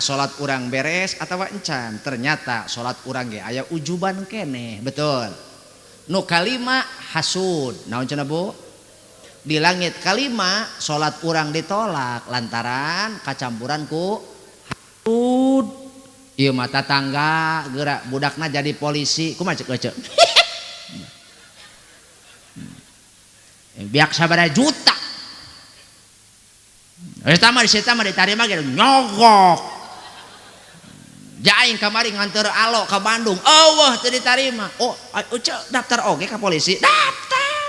salat urang beres atawa encan, ternyata salat urang ge aya ujuban keneh, betul. Nu kalima hasud, naon cenah Bu? Di langit kalima salat urang ditolak lantaran kacampuran ku hasud. Ieu mah tatangga geura budakna jadi polisi, kumaha ceuk eceuk. Biak sabaraha juta. Eta mah ditarima ge nyogok. Jaing kamari nganter alo ke Bandung, Allah teu ditarima. Oh, daftar oge ka polisi. Daftar.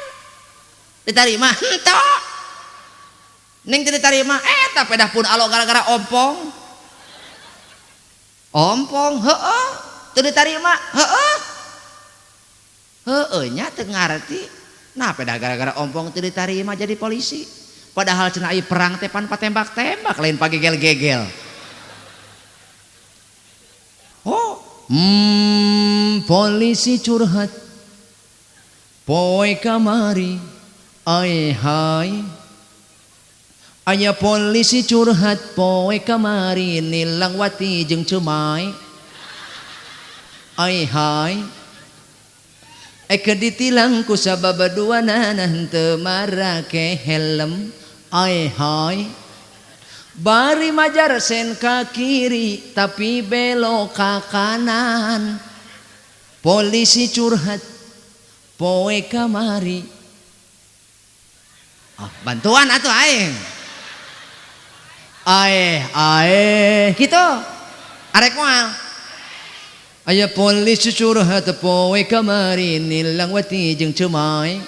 Ditarima henteu. Ning teu ditarima, eta pedah pun alo gara-gara ompong. Ompong, heueuh, teu ditarima, heueuh. Heueuh nya teu ngarti. Nah, pedah gara-gara ompong teu ditarima jadi polisi. Padahal cenah ieu perang teh pan patembak-tembak lain pagegel-gegel. Oh, polisi curhat poe kamari, ai hai. Aya polisi curhat poe kamari, nilang wati jeung cemai. Ai hai. Eke ditilang ku sababaduana henteu marake helm. Ai hai. Bari majar sen ka kiri tapi belok ka kanan. Polisi curhat poe kamari. Bantuan atuh aing. Kitu. Arek moal. Aya polisi curhat poe kamari, nilang wati jeung cemai.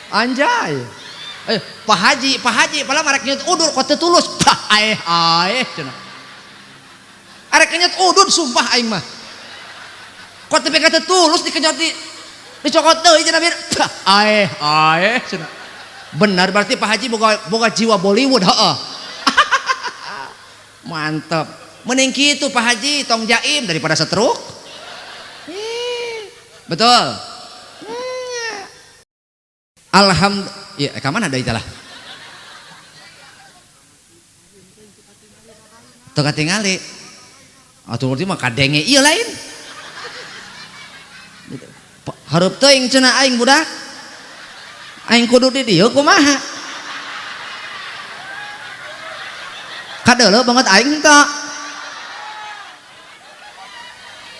Anjay. Pak Haji, pala arek nyet udur kok teu tulus. Cenah. Arek nyet udur sumpah aing mah. Kok teu teu tulus dikenyot dicokot teuy cenah bir. Cenah. Benar berarti Pak Haji boga jiwa Bollywood, heeh. Mantap. Mending kitu Pak Haji tong jaim daripada setruk. Betul. Alhamdulillah. Ya, kaman ada italah. Teu katingali. Atuh berarti mah kadenge ieu lain. Hareup teuing cenah aing budak. Aing kudu di dieu kumaha? Kadeuleuh banget aing teh.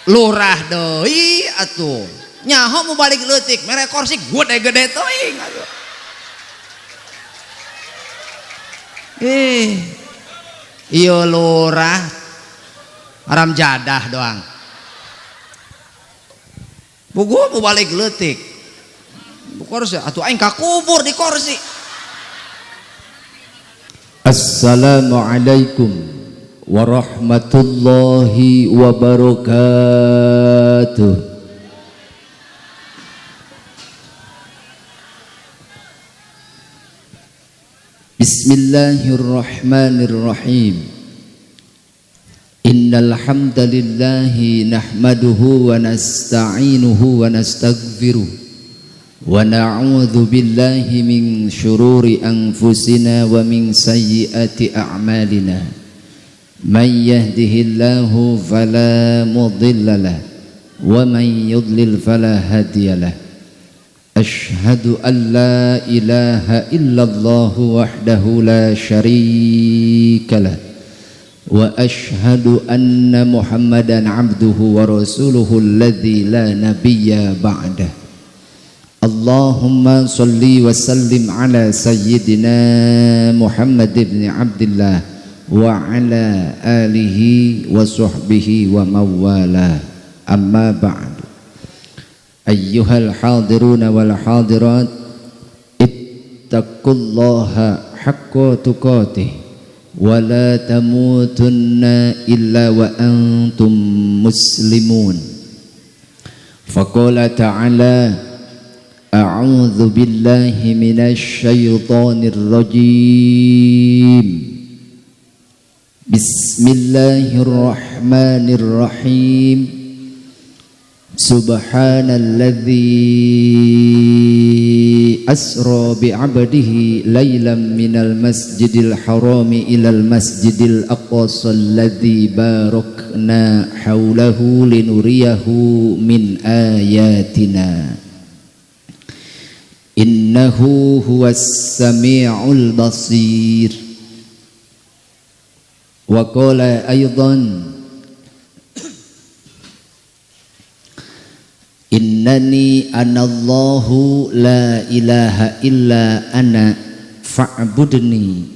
Lurah deui atuh. Nyaho mau balik leutik mere kursi gede-gede teuing atuh. Iyo lurah haram jadah doang. Bugu mau balik leutik. Kursi atuh aing kakubur di kursi. Assalamualaikum warahmatullahi wabarakatuh. Bismillahirrahmanirrahim. Innal hamdalillahi nahmaduhu wa nasta'inuhu wa nastaghfiruh wa na'udzu billahi min syururi anfusina wa min sayyiati a'malina. May yahdihillahu fala mudhillalah wa may yudlil fala hadiyalah. Ashhadu an la ilaha illallah wahdahu la syarikalah wa ashhadu anna Muhammadan abduhu wa rasuluhu alladzi la nabiyya ba'dah. Allahumma salli wa sallim ala sayyidina Muhammad ibn Abdillah wa ala alihi wa sahbihi wa mawala. Amma ba'd. Ayyuhal hadiruna wal hadirat, ittaqullaha haqqa tuqatih wa la tamutunna illa wa antum muslimun. Faqala ta'ala a'udzu billahi minasy syaithanir rajim. Bismillahirrahmanirrahim. Subhanalladzi أسرى بعبده ليلا من المسجد الحرام إلى المسجد الأقصى الذي باركنا حوله لنريه من آياتنا إنه هو السميع البصير. وقال أيضا Innani anallahu la ilaha illa ana fa'budni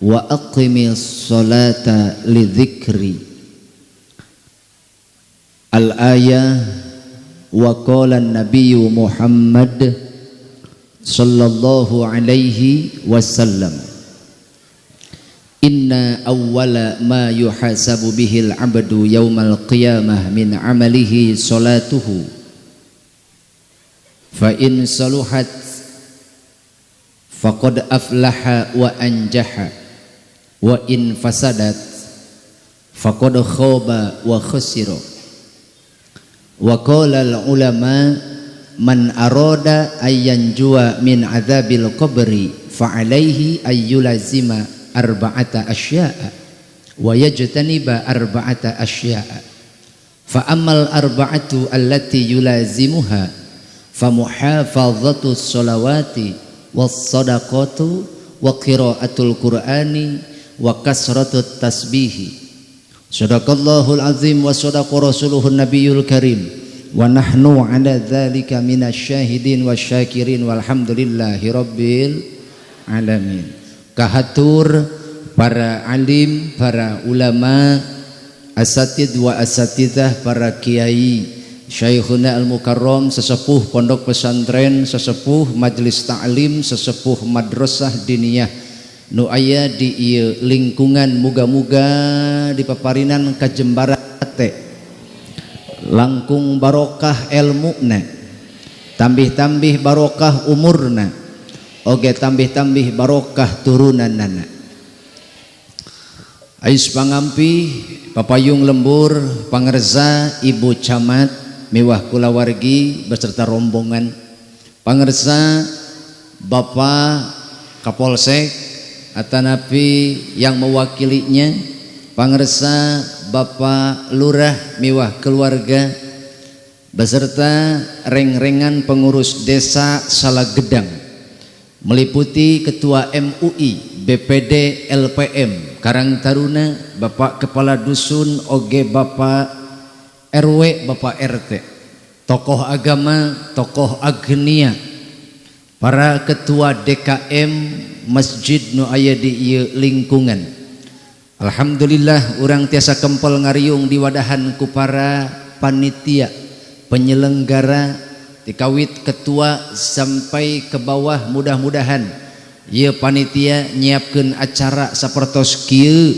wa aqimis salata li dzikri. Al-ayah. Wa qala an-nabiyyu Muhammad sallallahu alaihi wasallam inna awwala ma yuhasabu bihil abdu yaumal qiyamah min amalihi salatuhu fa in saluhat faqad aflaha wa anjaha wa in fasadat faqad khaba wa khasira. Wa qala al ulama man arada ayyanjua min adzabil qabri fa alaihi ayyulazima arba'ata asya'a wa yajtaniba arba'ata asya'a fa ammal arba'atu allati yulazimuha famuhafazatu sholawati wassadaqatu wa qiraatul qur'ani wa kasratut tasbihi. Sadaqallahul azim wa sadaqa rasuluhun nabiyul karim wa nahnu ala dzalika minasyahidin wasyakirin walhamdulillahi rabbil alamin. Kahatur para alim, para ulama, asatid wa asatidah, para kiai, Syekhuna Al-Mukarram, sesepuh pondok pesantren, sesepuh majelis ta'lim, sesepuh madrasah diniyah nu aya di ieu lingkungan, muga-muga di paparinan kajembara teh langkung barokah ilmuna, tambih-tambih barokah umurna, oge tambih-tambih barokah turunanana. Ais pangampi papayung lembur pangerza ibu camat mewah kulawargi beserta rombongan, pangersa Bapak Kapolsek atanapi yang mewakilinya, pangersa Bapak Lurah mewah keluarga beserta reng-rengan pengurus desa Salagedang meliputi Ketua MUI, BPD, LPM, Karang Taruna, Bapak Kepala Dusun, oge Bapak RW, Bapak RT, tokoh agama, tokoh agnia, para ketua DKM masjid nu aya di ieu lingkungan. Alhamdulillah urang tiasa kempel ngariung diwadahan ku para panitia penyelenggara dikawit ketua sampai ke bawah. Mudah-mudahan ieu panitia nyiapkeun acara sapertos kieu,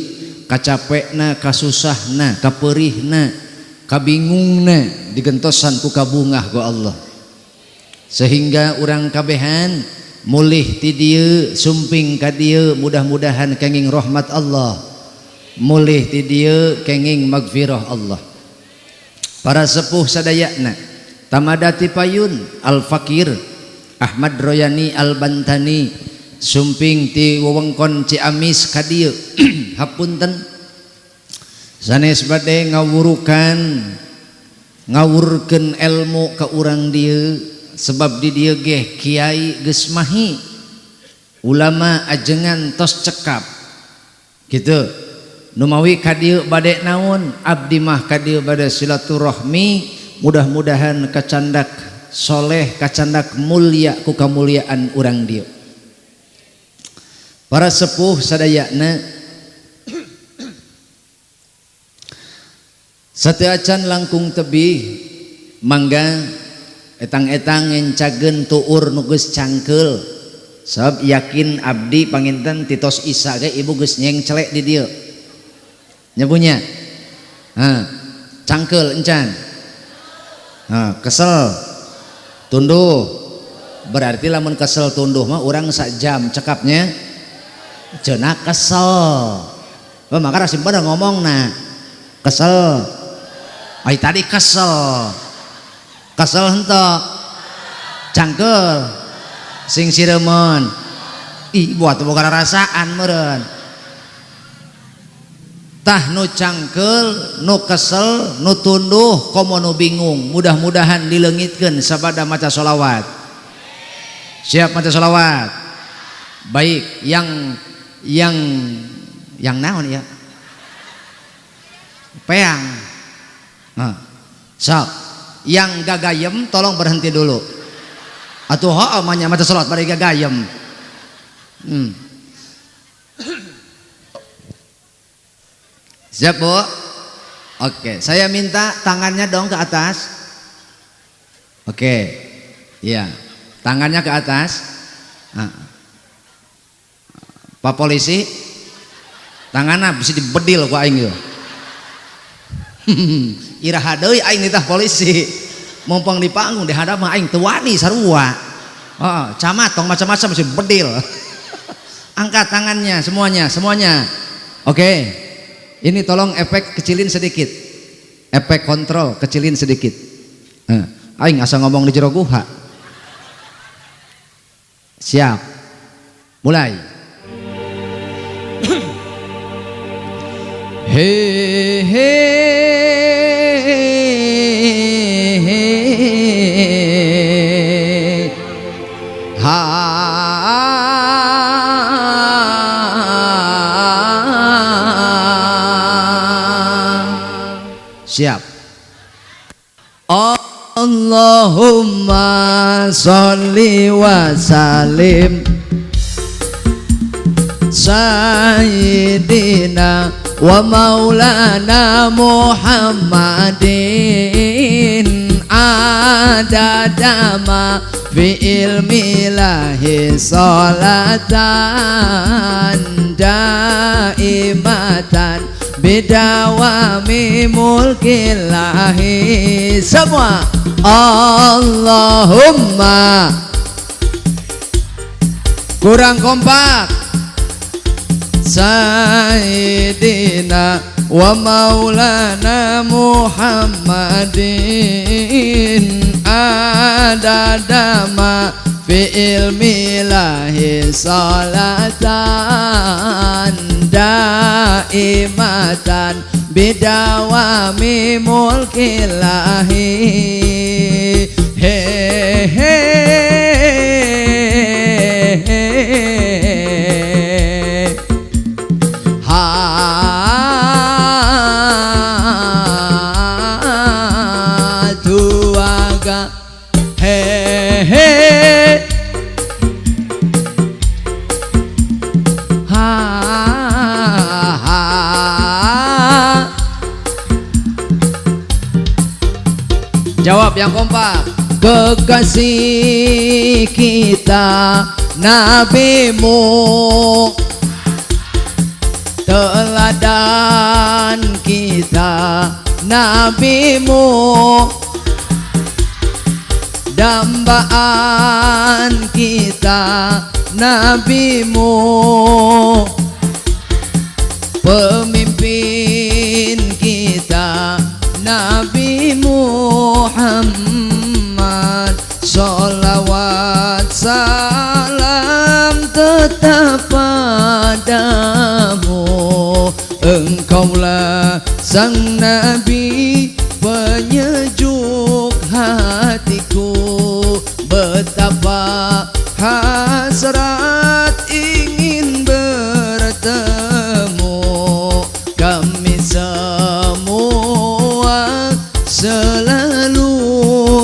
kacapekna, kasusahna, kapeurihna, kabingungna digentosan ku kabungah ku Allah, sehingga urang kabehan mulih ti dieu sumping ka dieu mudah-mudahan kenging rahmat Allah, mulih ti dieu kenging magfirah Allah. Para sepuh sadayana tamadati payun Al-Fakir Ahmad Royani Al-Bantani sumping ti wewengkon Ciamis ka dieu hapunten sanes bade ngawurkeun ilmu ka urang dieu, sebab di dieu ge kiai geus mahi, ulama ajengan tos cekap kitu. Nu mawi ka dieu bade naon, abdi mah ka dieu bade silaturahmi, mudah-mudahan kacandak soleh, kacandak mulia ku kamuliaan urang dieu. Para sepuh sadayana sateu acan langkung tebih mangga etang-etang ngencageun tuur nu geus cangkeul, sabab yakin abdi panginten titos Isa ge ibu geus nyengcelek di dieu nyabunya. Cangkeul encan, kesel tunduh, berarti lamun kesel tunduh mah urang sak jam cekapnya cenah kesel. Maka rasim pada ngomong nah kesel. Ai tadi kesel henteu, cangkeul sing siremen ih buat boga rasaan meureun tah nu cangkel nu kesel nu tunduh komo nu bingung mudah-mudahan dileungitkeun sabada maca sholawat. Siap maca sholawat. Baik, yang naon ya peang so yang gagayem tolong berhenti dulu atuh amanya maca sholawat bari gagayem. Siap Bu? Oke, saya minta tangannya dong ke atas. Oke, iya, tangannya ke atas. Pak polisi, tangannya bisa dibedil ku aing yeuh. Iraha deui aing nitah polisi. Mumpung di panggung dihadap mah aing teu wani sarua. Camat tong macam-macam mesti bedil. Angkat tangannya semuanya. Oke. Ini tolong efek kecilin sedikit. Efek kontrol kecilin sedikit. Aing asa ngomong di jero guha. Siap. Mulai. He he ha siap. Allahumma sholli wa sallim sayyidina wa maulana Muhammadin adadama fi ilmi lahi salatan daimatan bidawami mulkillahi. Semua Allahumma kurang kompak sayyidina wa maulana Muhammadin adadama fi ilmi lahi salatan daimatan bidawami mulkillahi. He he tuaga he he jawab yang kompak. Kekasih kita nabimu, teladan kita nabimu, dambaan kita nabimu, pemimpin kita Nabi Muhammad. Sholawat salam tetap padamu, engkaulah sang Nabi penyejuk hatiku. Betapa hasrat ingin bertemu kami semua, selalu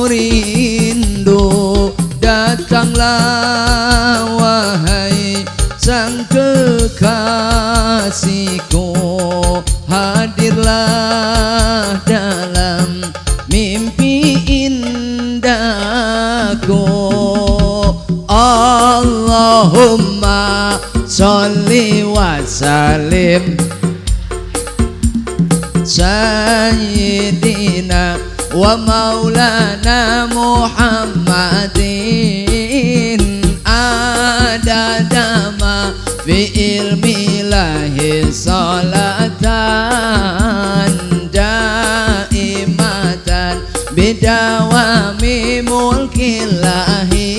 rindu. Datanglah wahai sang kekasihku, hadirlah dalam mimpi indahku. Allahumma sholli wa sallim sayyidina wa maulana Muhammadin adadama fi ilmi lahi salatan daimatan bidawami mulkillahi.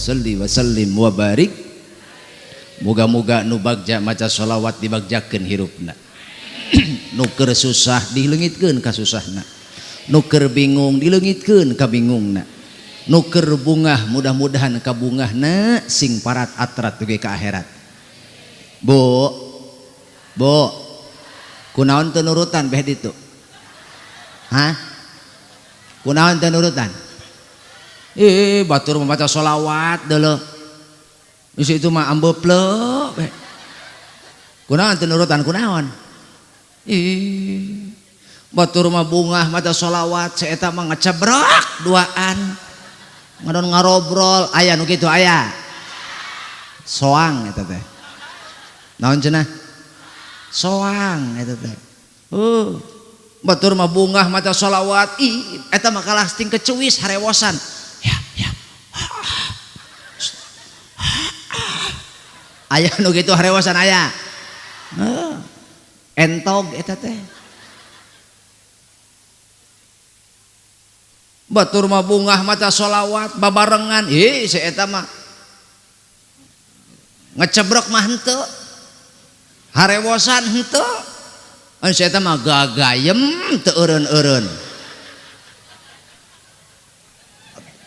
sholli wa sallim wa barik. Moga-moga nu bagja maca sholawat dibagjakeun hirupna. Nu keur susah dileungitkeun ka susahna. Nu keur bingung dileungitkeun ka bingungna. Nu keur bungah mudah-mudahan ka bungahna sing parat atrat dugi ka akhirat. Bu, kunaon teu nurutan beh ditu? Hah? Kunaon teu nurutan? Batur membaca sholawat deuleu. Di situ mah ambepleu beh. Kunaon teu nurutan kunaon? Batur mah bungah maca sholawat saeta mah ngecebrok duaan. Ngadon ngarobrol aya nu kitu aya. Soang eta teh. Naon cenah? Soang eta teh. Batur mah bungah maca sholawat eta mah kalah ting kecuwis harewosan. Ya. Aya nu kitu harewosan aya. Entog eta teh. Batur mah bungah maca sholawat babarengan si eta mah ngecebrok mah henteu. Harewosan henteu. Anu si eta mah gagayem teu eureun-eureun.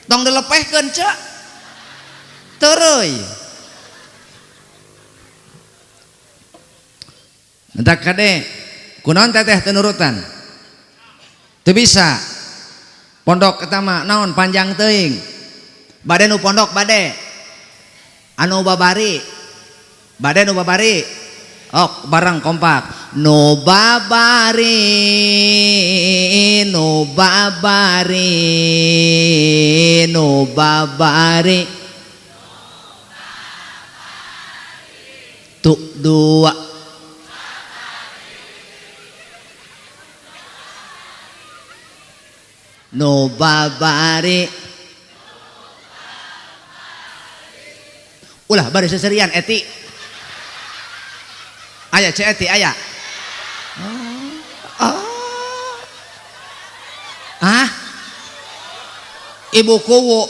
Tong dilepehkeun cek. Teureui. Entak kade kunaon teteh teu nurutan? Teu bisa. Pondok eta mah naon panjang teuing. Bade nu pondok bade. Anu babari. Bade nu babari. Oh barang kompak. No babari tuk dua no babari ulah bari seserian eti aya cek eti aya ibu kuwu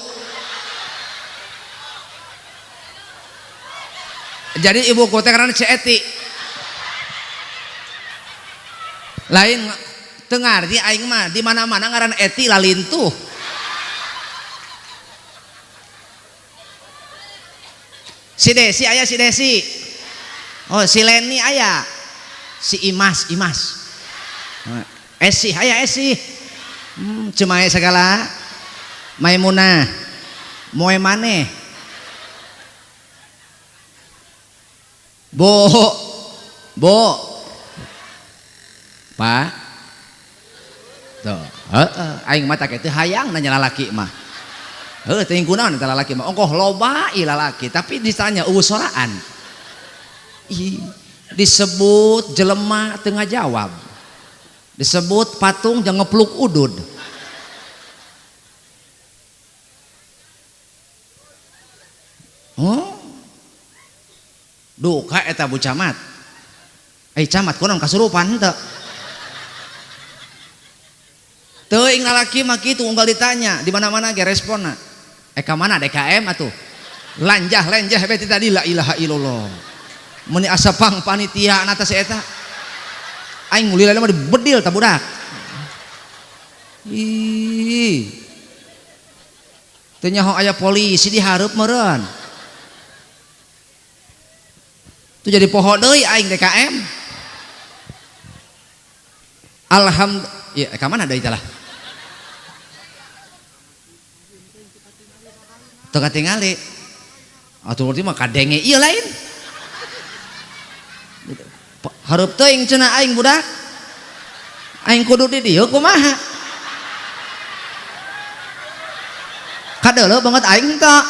jadi ibu kuwu teh karena cek eti lain teu ngarti aing mah di mana-mana ngaran eti lalintuh si Desi aya si Desi. Oh si Leni aya, si Imas, Esi aya Esi, Cemae segala, Maimunah, moe maneh, Bo, Pak, tuh, aing mata kitu hayang nanya lalaki mah, teuing kunaon eta lalaki mah, ongkoh loba lalaki, tapi ditanya soraan. Disebut jelema tengah jawab, disebut patung jangan ngepluk udud. Duka eta bu camat. Camat kunaon kasurupan henteu? Teuing lalaki mah kitu unggal ditanya di mana-mana ge responna. Ka mana DKM atuh? Lanjah beti tadi la ilaha illallah. Meni asa pang panitia atas eta aing mulih mah dibedil ta budak. Teu nyaho aya polisi di hareup meureun. Tu jadi poho deui aing DKM. Alhamdulillah ka mana deui tah lah. Teu katingali. Atuh urang mah kadenge ieu lain. Hareup teuing cenah aing budak aing kudu di dieu kumaha kadeuleu banget aing teh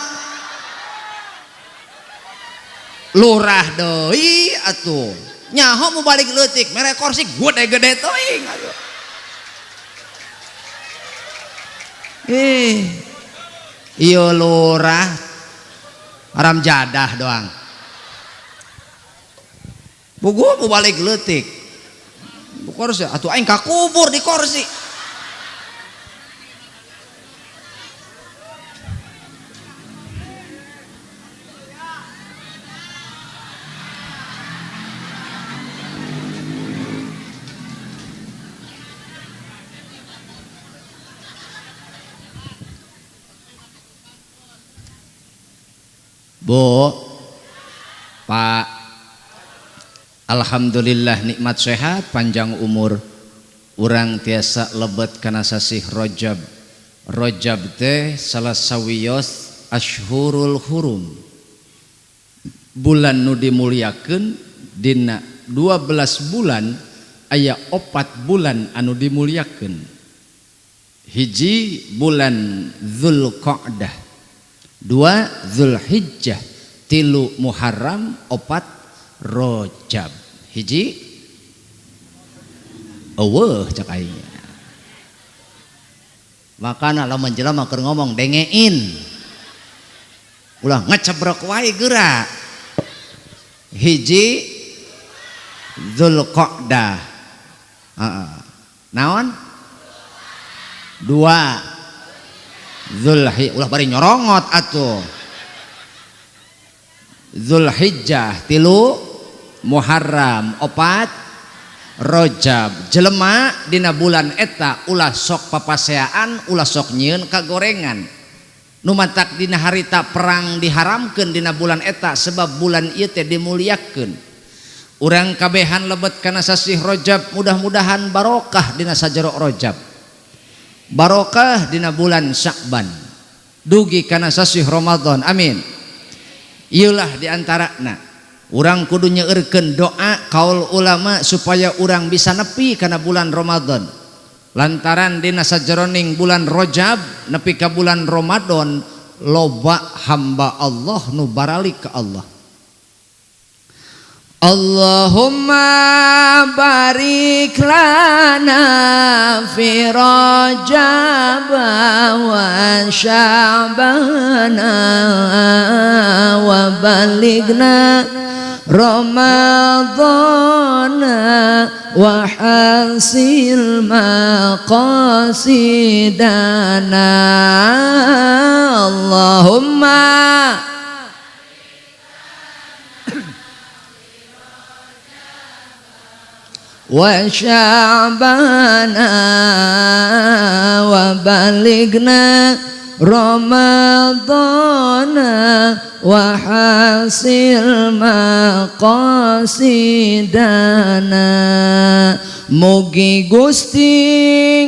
lurah deui atuh nyaho mau balik leutik mere kursi gede-gede teuing atuh ieu lurah aram jadah doang bugu mau balik leutik bu kursi atuh aing kakubur di kursi Bu, Pak, alhamdulillah nikmat sehat panjang umur. Urang tiasa lebet kana sasih Rajab. Rajab teh salah sawiyos ashhurul hurum. Bulan nu dimuliakeun dina 12 bulan aya 4 bulan anu dimuliakeun. Hiji bulan Dzulqa'dah, 2 Dzulhijjah, 3 Muharram, 4 Rajab. Hiji eueuh cak aing. Makana lamun jelema keur ngomong dengein. Ulah ngecebrok wae geura. Hiji Dzulqa'dah. Naon? 2 Dzulhijjah. Ulah bari nyorongot atuh. Dzulhijjah, 3 Muharram, 4 Rajab. Jelema dina bulan eta ulah sok papaseaan, ulah sok nyieun kagorengan. Nu matak dina harita perang diharamkeun dina bulan eta sebab bulan ieu teh dimuliakeun. Urang kabehan lebet kana sasih Rajab, mudah-mudahan barokah dina sajero Rajab. Barokah dina bulan Sya'ban. Dugi kana sasih Ramadan. Amin. Ieulah diantarana urang kudu nyeureurkeun doa kaul ulama supaya urang bisa nepi kana bulan Ramadan. Lantaran dina sajeroning bulan Rajab nepi ka bulan Ramadan loba hamba Allah nu baralik ka Allah. Allahumma barik lana fi Rajab wa Sya'ban wa balighna Ramadhan wa hasil maqasidana. Allahumma wa Sya'bana wa balighna Ramadana wa hasil maqasidana. Mugi Gusti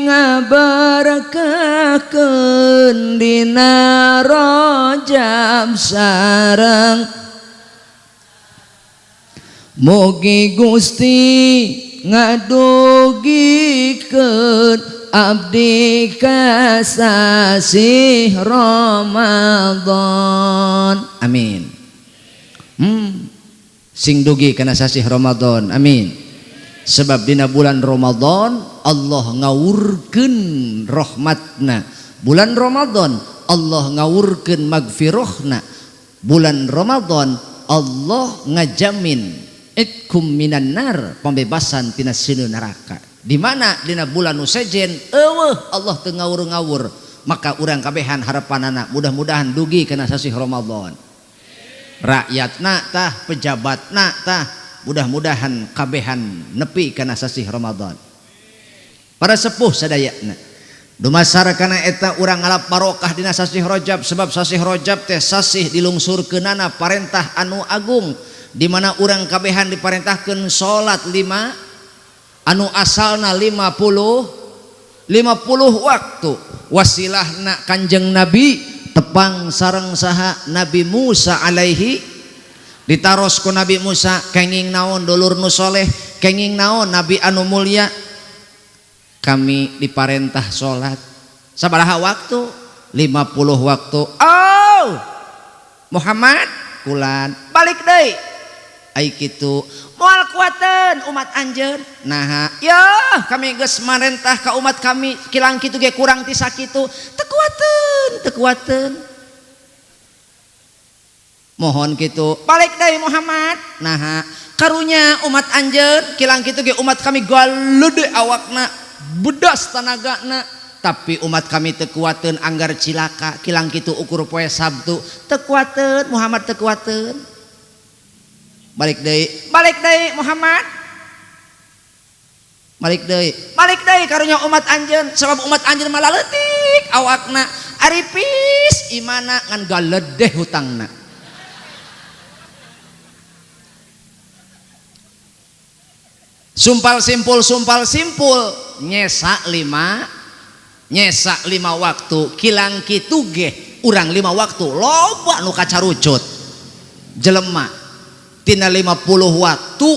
ngaberkakeun dina Rajab sareng. Mugi Gusti ngadugikeun abdi ka sasih Ramadan. Amin. Sing dugi kana sasih Ramadan. Amin. Sebab dina bulan Ramadan Allah ngawurkeun rahmatna. Bulan Ramadan Allah ngawurkeun magfirahna. Bulan Ramadan Allah ngajamin itkum minan nar, pembebasan tina sinu neraka. Di mana dina bulan nu sejen eueuh Allah teu ngawur-ngawur, maka urang kabehan harapanana mudah-mudahan dugi kana sasih Ramadan. Rakyatna tah, pejabatna tah, mudah-mudahan kabehan nepi kana sasih Ramadan. Para sepuh sadayana dumasar kana eta urang ngalap barokah dina sasih Rajab, sebab sasih Rajab teh sasih dilungsurkeunana parentah anu agung, di mana urang kabehan diparentahkeun salat 5 anu asalna 50 waktu. Wasilahna Kanjeng Nabi tepang sareng saha Nabi Musa alaihi ditaros ku Nabi Musa kenging naon dulur nu soleh, kenging naon Nabi anu mulia. Kami diparentah salat sabaraha waktu? 50 waktu. Oh Muhammad kulan balik deui ai kitu moal kuateun umat anjeun. Nah ya kami geus marentah ka umat kami kilang kitu ge kurang ti sakitu, teu kuateun mohon kitu balik deui Muhammad. Nah karunya umat anjeun kilang kitu ge umat kami galeude awakna bedas tanagana, tapi umat kami teu kuateun anggar cilaka kilang kitu ukur poe Sabtu, teu kuateun Muhammad, teu kuateun. Balik deui Muhammad, balik deui karunya umat anjeun, sabab umat anjeun malah leutik awakna aripis imana ngan galedeh hutangna. sumpal simpul nyesa 5 waktu kilang kitu ge urang 5 waktu loba nu kacarucut jelema tina 50 waktu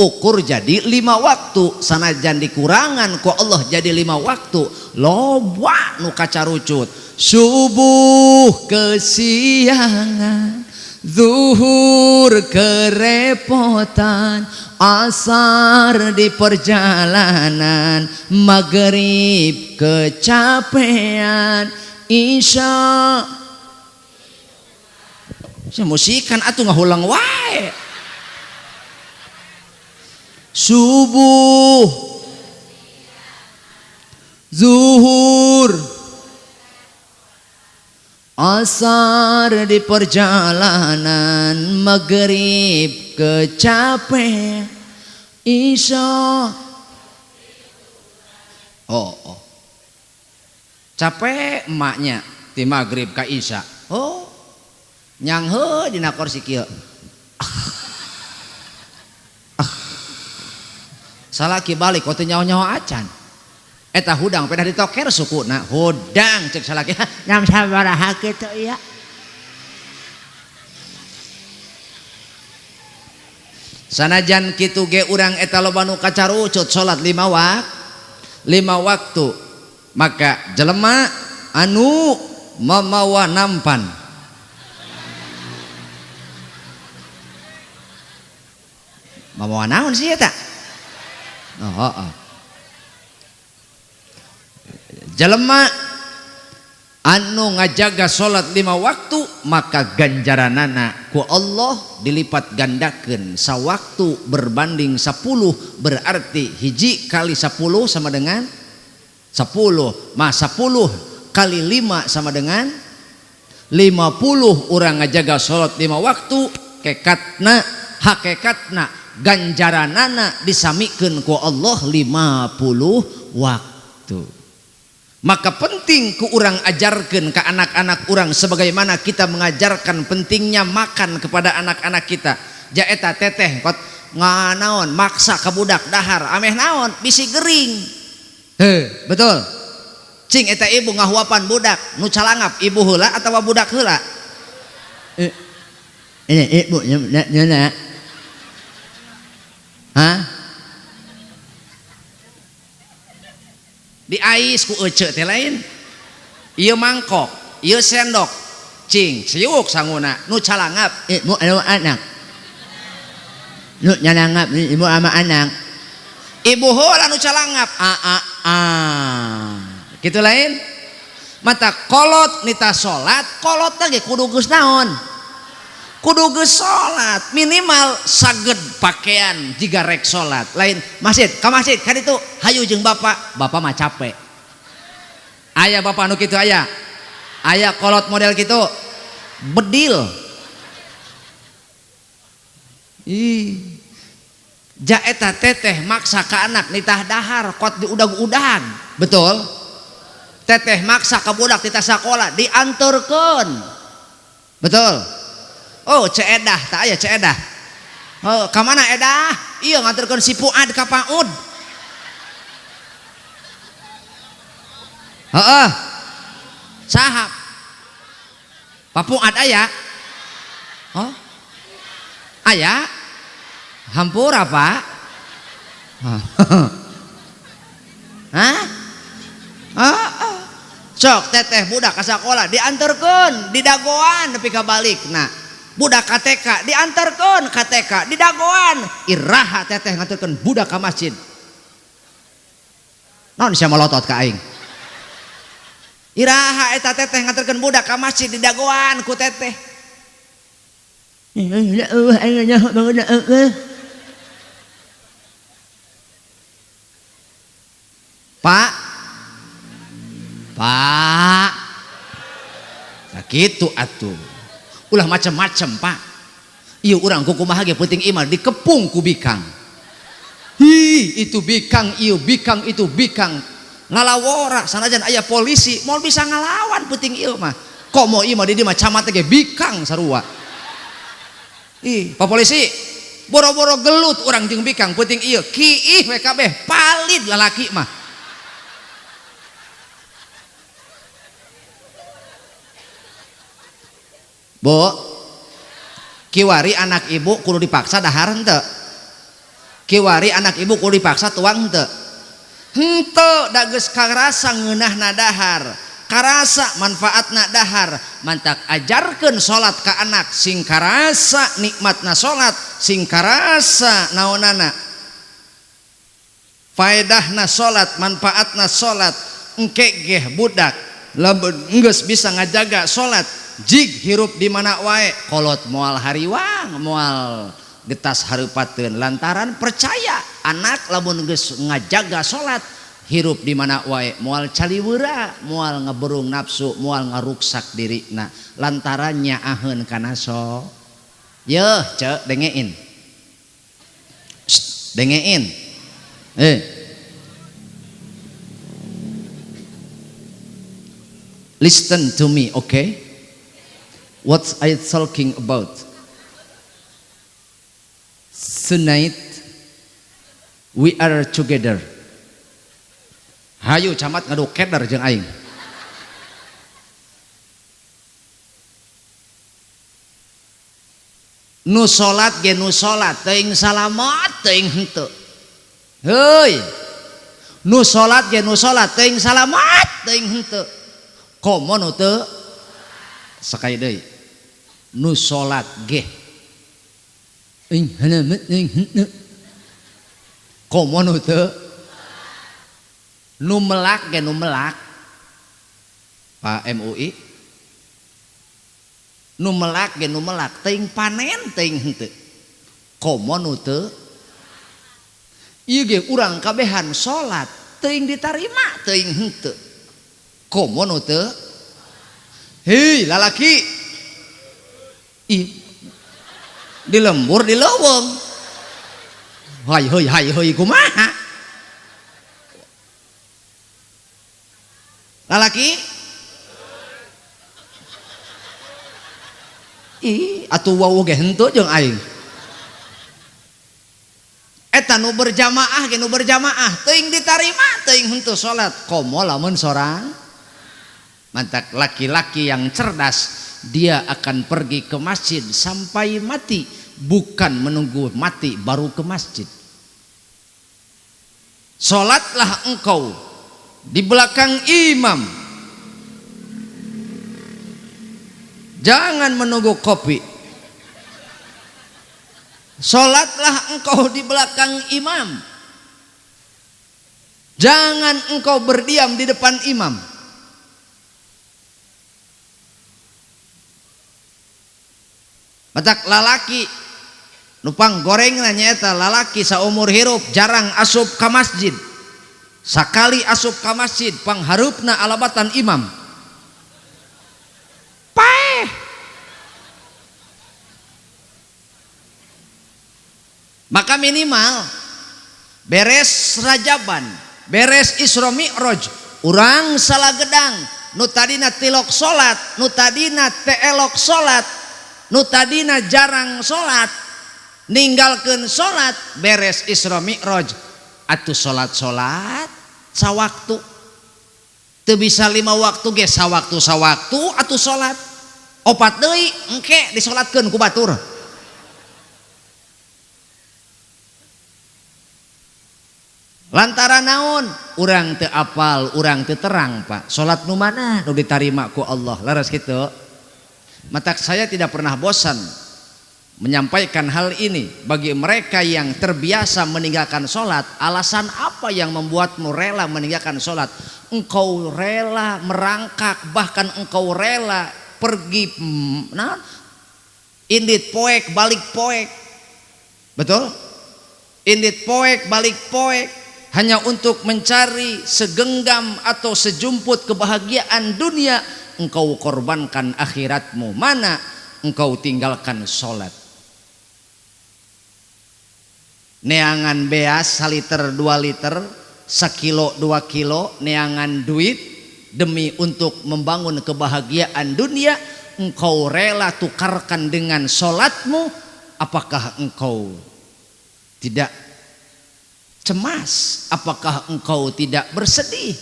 ukur jadi 5 waktu sanajan dikurangan ku Allah jadi 5 waktu loba nu kacarucut subuh kesiangan zuhur kerepotan asar di perjalanan maghrib kecapean isya musikan atuh ngahulang wae subuh zuhur asar di perjalanan maghrib kecapean isya oh capek emaknya di maghrib ka isya oh nyanghe dina kursi kieu salaki balik waktu nyawa-nyawa acan eta hudang pernah ditoker sukuna hudang cek salaki nyam sabaraha kitu ieu sanajan kitu ge urang eta loba nu kacarucut salat 5 waktu maka jelema anu mamawa nampan mamawa naon sih eta jelema anu ngajaga salat 5 waktu maka ganjaranana ku Allah dilipat gandakeun sawaktu berbanding 10 berarti hiji kali 10 sama dengan 10 mah 10 kali 5 sama dengan 50 orang ngajaga salat 5 waktu hakikatna ganjaranana disamikeun ku Allah 50 waktu maka penting ku urang ajarkeun ke anak-anak urang sebagaimana kita mengajarkan pentingnya makan kepada anak-anak kita jaeta teteh kot nganaon maksa ka budak dahar ameh naon bisi gering betul cing eta ibu ngahuapan budak nu calangap ibu heula atawa budak heula ini ibu nyana di ais ku ece teh lain ieu mangkok ieu sendok cing siuk sanguna nu calangap ibu anu anak nu nyalangap ibu ama anak ibu heula nu calangap kitu lain mata kolot nita salat kolot ge kudu geus naon kudu geus salat minimal saged pakaian jiga rek salat lain masjid ka masjid ka ditu hayu jeung bapak mah capek aya bapak anu kitu aya kolot model kitu bedil jaeta teteh maksa ka anak nitah dahar kot diudag-udag betul teteh maksa ka budak titah sakola dianturkeun betul oh ceedah tak aya ceedah oh kamana edah iya nganterkeun si Fuad ka PAUD heeh saha Pak Fuad aya oh aya hampura Pak sok teteh budak ka sakola dianterkeun di dagoan nepi ka balikna budak KTK diantarkan KTK di dagoan iraha teteh ngantarkan budak ke masjid naon sia malotot ka aing iraha eta teteh ngantarkan budak ke masjid di dagoan ku teteh Pak sakitu atuh ulah macam-macam Pak iya urang kukumaha ge penting iman dikepung ku bikang itu bikang iya bikang itu bikang ngalawora sanajan aya polisi mau bisa ngalawan penting ieu mah kok mau ieu mah di dieu mah camat ge bikang sarua Pak polisi boro-boro gelut orang jeung bikang penting ieu kiih we kabeh palit lalaki mah. Bu, kiwari anak ibu kudu dipaksa dahar henteu? Kiwari anak ibu kudu dipaksa tuang henteu? Henteu, da geus karasa ngeunahna dahar, karasa manfaatna dahar, mantak ajarkeun salat ka anak sing karasa nikmatna salat, sing karasa naonana faedahna salat, manfaatna salat, engke geh budak lamun geus bisa ngajaga salat jig hirup di mana wae kolot moal hariwang moal getas hareupateun lantaran percaya anak lamun geus ngajaga salat hirup di mana wae moal caliweura moal ngaberung nafsu moal ngaruksak dirina lantaran nyaaheun kana so yeuh ceuk dengein dengein listen to me, okay? What I talking about? Tonight we are together. Hayu camat ngaduk keder jeung aing. Nu salat ge nu salat teuing salamat teuing henteu. Heuy. Nu salat ge nu salat teuing salamat teuing henteu. Komo nu teu sakali deui. Nu salat ge ing hanamet ing henteu. Komo nu teu nu melak ge nu melak. Pak MUI nu melak ge nu melak teuing panen teuing henteu. Komo nu teu ieu ge urang kabehan salat teuing ditarima teuing henteu. Komo nu teu hei lalaki ih di lembur di leuweung hai heuy kumaha lalaki ih atuh wau ge henteu jeung aing eta nu berjamaah ge nu berjamaah teuing ditarima teuing henteu salat komo lamun sorang mantak laki-laki yang cerdas dia akan pergi ke masjid sampai mati bukan menunggu mati baru ke masjid. Salatlah engkau di belakang imam, jangan menunggu kopi. Salatlah engkau di belakang imam, jangan engkau berdiam di depan imam. Matak lalaki nupang goreng nyaeta lalaki saumur hirup jarang asup ka masjid. Sakali asup ka masjid pangharupna alabatan imam. Paeh. Maka minimal beres Rajaban, beres Isra Mi'raj, urang salagedang nu tadina tilok salat, nu tadina teu elok salat, nu tadina jarang salat ninggalkeun salat beres Isra Mi'raj atuh salat-salat sawaktu teu bisa 5 waktu ge sawaktu atuh salat 4 deui engke disalatkeun ku batur. Lantaran naon urang teu apal urang teu terang Pak salat nu mana nu ditarima ku Allah laras kitu. Mata saya tidak pernah bosan menyampaikan hal ini bagi mereka yang terbiasa meninggalkan sholat. Alasan apa yang membuatmu rela meninggalkan sholat? Engkau rela merangkak, bahkan engkau rela pergi indit poek balik poek, betul? Indit poek balik poek hanya untuk mencari segenggam atau sejumput kebahagiaan dunia. Engkau korbankan akhiratmu, mana engkau tinggalkan sholat. Neangan beas 1 liter 2 liter, 1 kilo 2 kilo, neangan duit demi untuk membangun kebahagiaan dunia, engkau rela tukarkan dengan sholatmu. Apakah engkau tidak cemas? Apakah engkau tidak bersedih?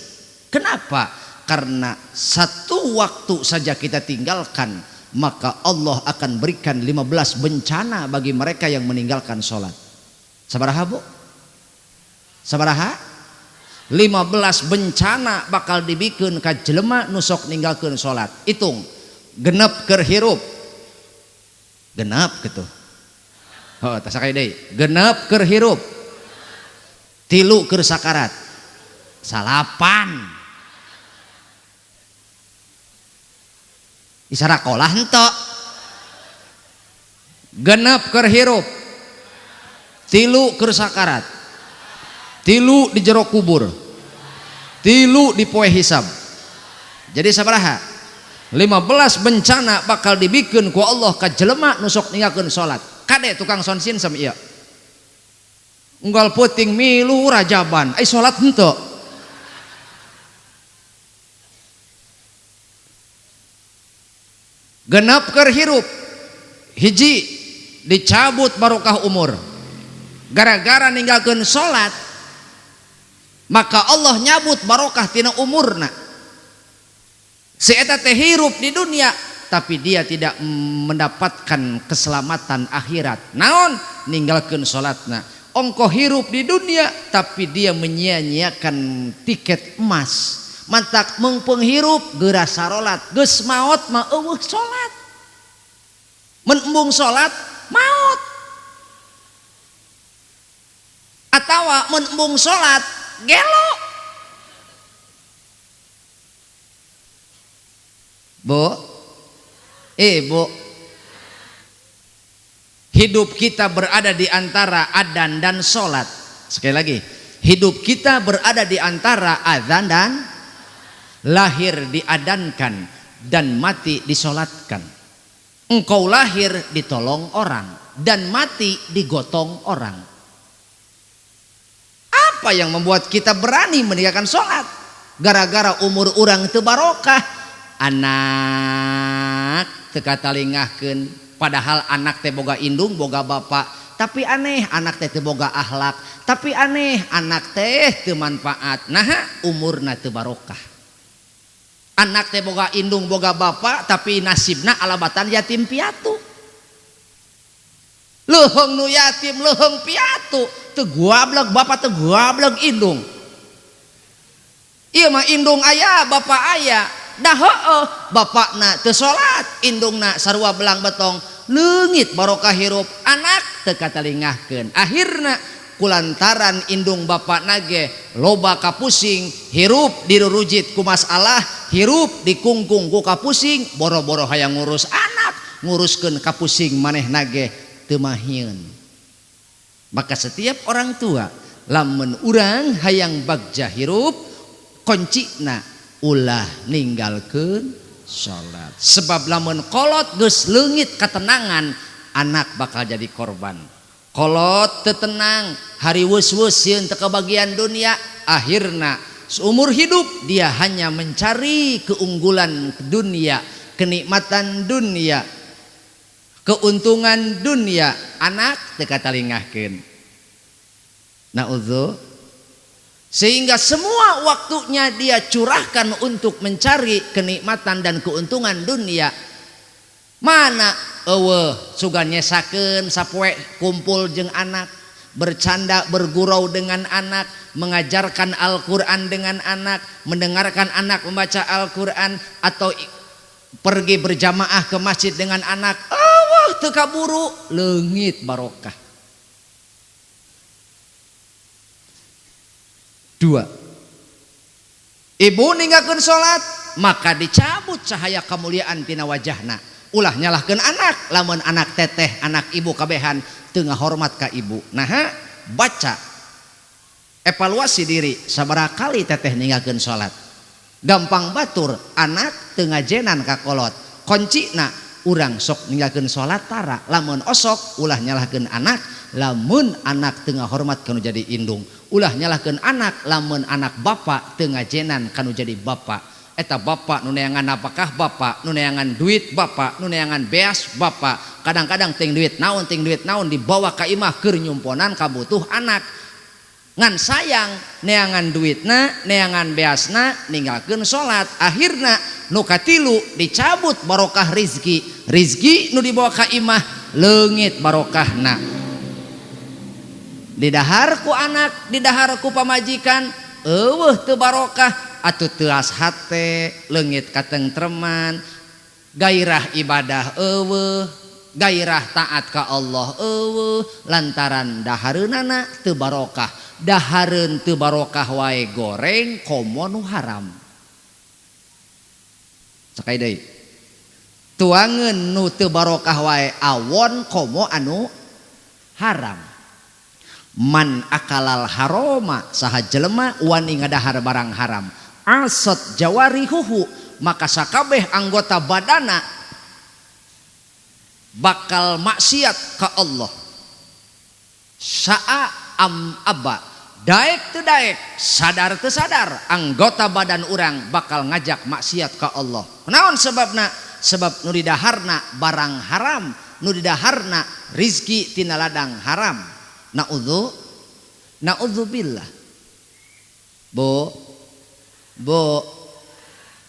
Kenapa? Karena satu waktu saja kita tinggalkan, maka Allah akan berikan 15 bencana bagi mereka yang meninggalkan sholat. Sabaraha bu? Sabaraha? 15 bencana bakal dibikin ka jelema nusok ninggalkan sholat. Hitung, genep keur hirup, genep gitu. Oh, tak sakai deui. Genep keur hirup, 3 keur sakarat, 8 isara kolah henteu. Genep keur hirup, 3 keur sakarat, 3 di jero kubur, 3 di poe hisab. Jadi sabaraha? 15 bencana bakal dibikin ku Allah ka jelema nu sok ninggalkeun salat. Kade tukang sonsin sam ieu. Unggal peuting milu rajaban, ai salat henteu. Genep keur hirup, hiji dicabut barokah umur. Gara-gara ninggalkeun salat, maka Allah nyabut barokah tina umurna. Si eta teh hirup di dunia tapi dia tidak mendapatkan keselamatan akhirat. Naon? Ninggalkeun salatna. Ongko hirup di dunia tapi dia menyia-nyiakan tiket emas. Mantak mengpeung hirup geura sarolat, geus maot mah eueuh salat. Mun embung salat maot. Atawa mun embung salat gelo. Bu, Bu, hidup kita berada di antara adzan dan sholat. Sekali lagi, hidup kita berada di antara adzan dan lahir diadankan dan mati disolatkan. Engkau lahir ditolong orang dan mati digotong orang. Apa yang membuat kita berani meninggalkan sholat? Gara-gara umur orang teu barokah. Anak teka talingahkeun, padahal anak teh boga indung boga bapak, tapi aneh anak teh teu boga akhlak, tapi aneh anak teh teu manfaat. Nah, umurna teu barokah. Anak teh boga indung boga bapak tapi nasibna alabatan yatim piatu. Leuheung nu yatim leuheung piatu, teu goblok bapak teu goblok indung. Ieu mah indung aya bapak aya. Dah heueuh bapakna teu salat, indungna sarua belang betong, leungit barokah hirup, anak teu katalingahkeun. Akhirna kulantaran indung bapakna ge loba kapusing, hirup dirurujit ku masalah, hirup dikungkung ku kapusing, boro-boro hayang ngurus anak, nguruskeun kapusing manehna ge teu mahieun. Maka setiap orang tua lamun urang hayang bagja hirup, koncina ulah ninggalkeun salat. Sebab lamun kolot geus leungit ketenangan, anak bakal jadi korban. Kolot teu tenang, hari weus-weus sieun teu kebagian dunia, akhirna seumur hidup dia hanya mencari keunggulan dunia, kenikmatan dunia, keuntungan dunia. Anak teu katalingahkeun. Na'udzu. Sehingga semua waktunya dia curahkan untuk mencari kenikmatan dan keuntungan dunia. Mana eueuh sugan nyesakeun sapoe kumpul jeung anak, bercanda bergurau dengan anak, mengajarkan Al-Qur'an dengan anak, mendengarkan anak membaca Al-Qur'an, atau pergi berjamaah ke masjid dengan anak. Allah teu kaburu leungit barokah. 2. Ibu ninggalkeun salat, maka dicabut cahaya kemuliaan tina wajahna. Ulah nyalahkeun anak, lamun anak teteh, anak ibu kabehan teu ngahormat ka ibu. Nah, baca evaluasi diri sabaraha kali teteh ninggalkeun salat. Gampang batur anak teu ngajenan ka kolot. Koncina urang sok ninggalkeun salat tara, lamun osok ulah nyalahkeun anak, lamun anak teu ngahormat kanu jadi indung. Ulah nyalahkeun anak lamun anak bapak teu ngajenan kanu jadi bapak. eta bapak nu neangan apakah bapak nu neangan duit bapak nu neangan beas bapak kadang-kadang ting duit naon dibawa ka imah keur nyumponan kabutuh anak ngan sayang neangan duitna neangan beasna ninggalkeun salat akhirna nu katilu dicabut barokah rizki nu dibawa ka imah leungit barokahna didahar ku anak didahar ku pamajikan eueuh teu barokah atuh teuas hate leungit katengtreman gairah ibadah eueuh gairah taat ka Allah eueuh lantaran dahareunana teu barokah dahareun teu barokah wae goreng komo nu haram sakai deui tuangeun nu teu barokah wae awon komo anu haram man akalal haroma saha jelema wani ngadahar barang haram asat jawarihuhu maka sakabeh anggota badana bakal maksiat ka Allah sa'a am abba daek teu daek sadar teu sadar anggota badan urang bakal ngajak maksiat ka Allah naon sebabna sebab nu didaharna barang haram nu didaharna rizki tina ladang haram na'udzubillah bo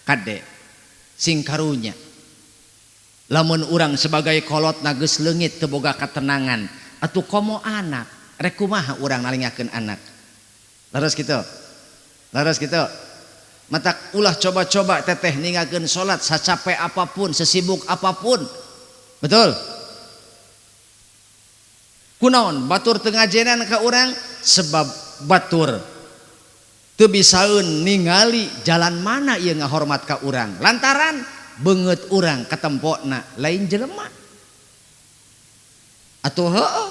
kade sing karunya lamun urang sebagai kolot geus leungit teu boga katenangan atuh komo anak rek kumaha urang nalingakeun anak leres kitu matak ulah coba-coba teteh ninggalkeun salat sacapek apapun sesibuk apapun betul kunaon batur teu ngajenan ka urang sebab batur teu bisaeun ningali jalan mana ieu ngahormat ka urang lantaran beungeut urang katempona lain jelema atuh heueuh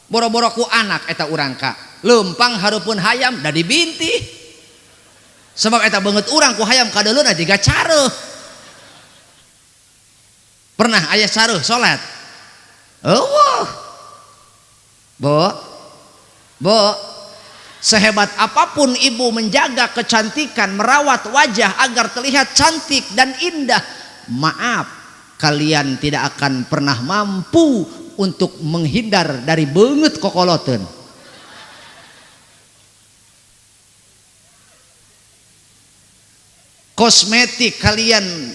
boro-boro ku anak eta urang ka leumpang hareupeun hayam da dibintih sebab eta beungeut urang ku hayam kadeuluna jiga careuh pernah aya careuh salat eueuh Bo, sehebat apapun ibu menjaga kecantikan, merawat wajah agar terlihat cantik dan indah, maaf, kalian tidak akan pernah mampu untuk menghindar dari beungeut kokoloteun. Kosmetik kalian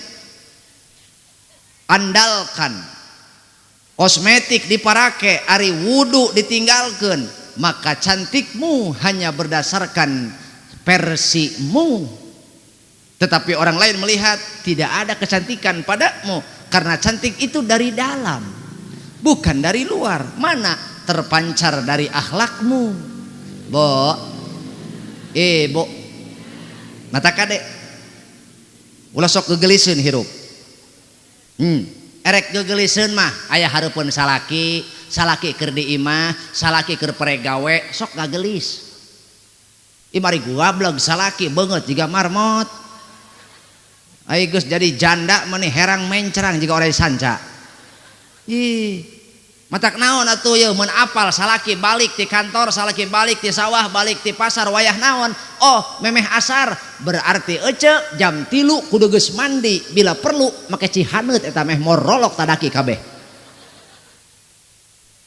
andalkan. Kosmetik diparake ari wudu ditinggalkan maka cantikmu hanya berdasarkan versimu tetapi orang lain melihat tidak ada kecantikan padamu karena cantik itu dari dalam bukan dari luar mana terpancar dari akhlakmu bo mata kade ulah sok gegeliseun hirup erek gegeliseun mah aya hareupeun salaki keur di imah salaki keur peregawe sok gagelis imari goblok salaki beungeut jiga marmot ai geus jadi janda meni herang mencerang jiga orang sanca ih matak naon atuh yeuh mun apal salaki balik ti kantor salaki balik ti sawah balik ti pasar wayah naon oh memeh asar berarti ece jam 3 kudu geus mandi bila perlu make cihaneut eta meh morolok tadaki kabeh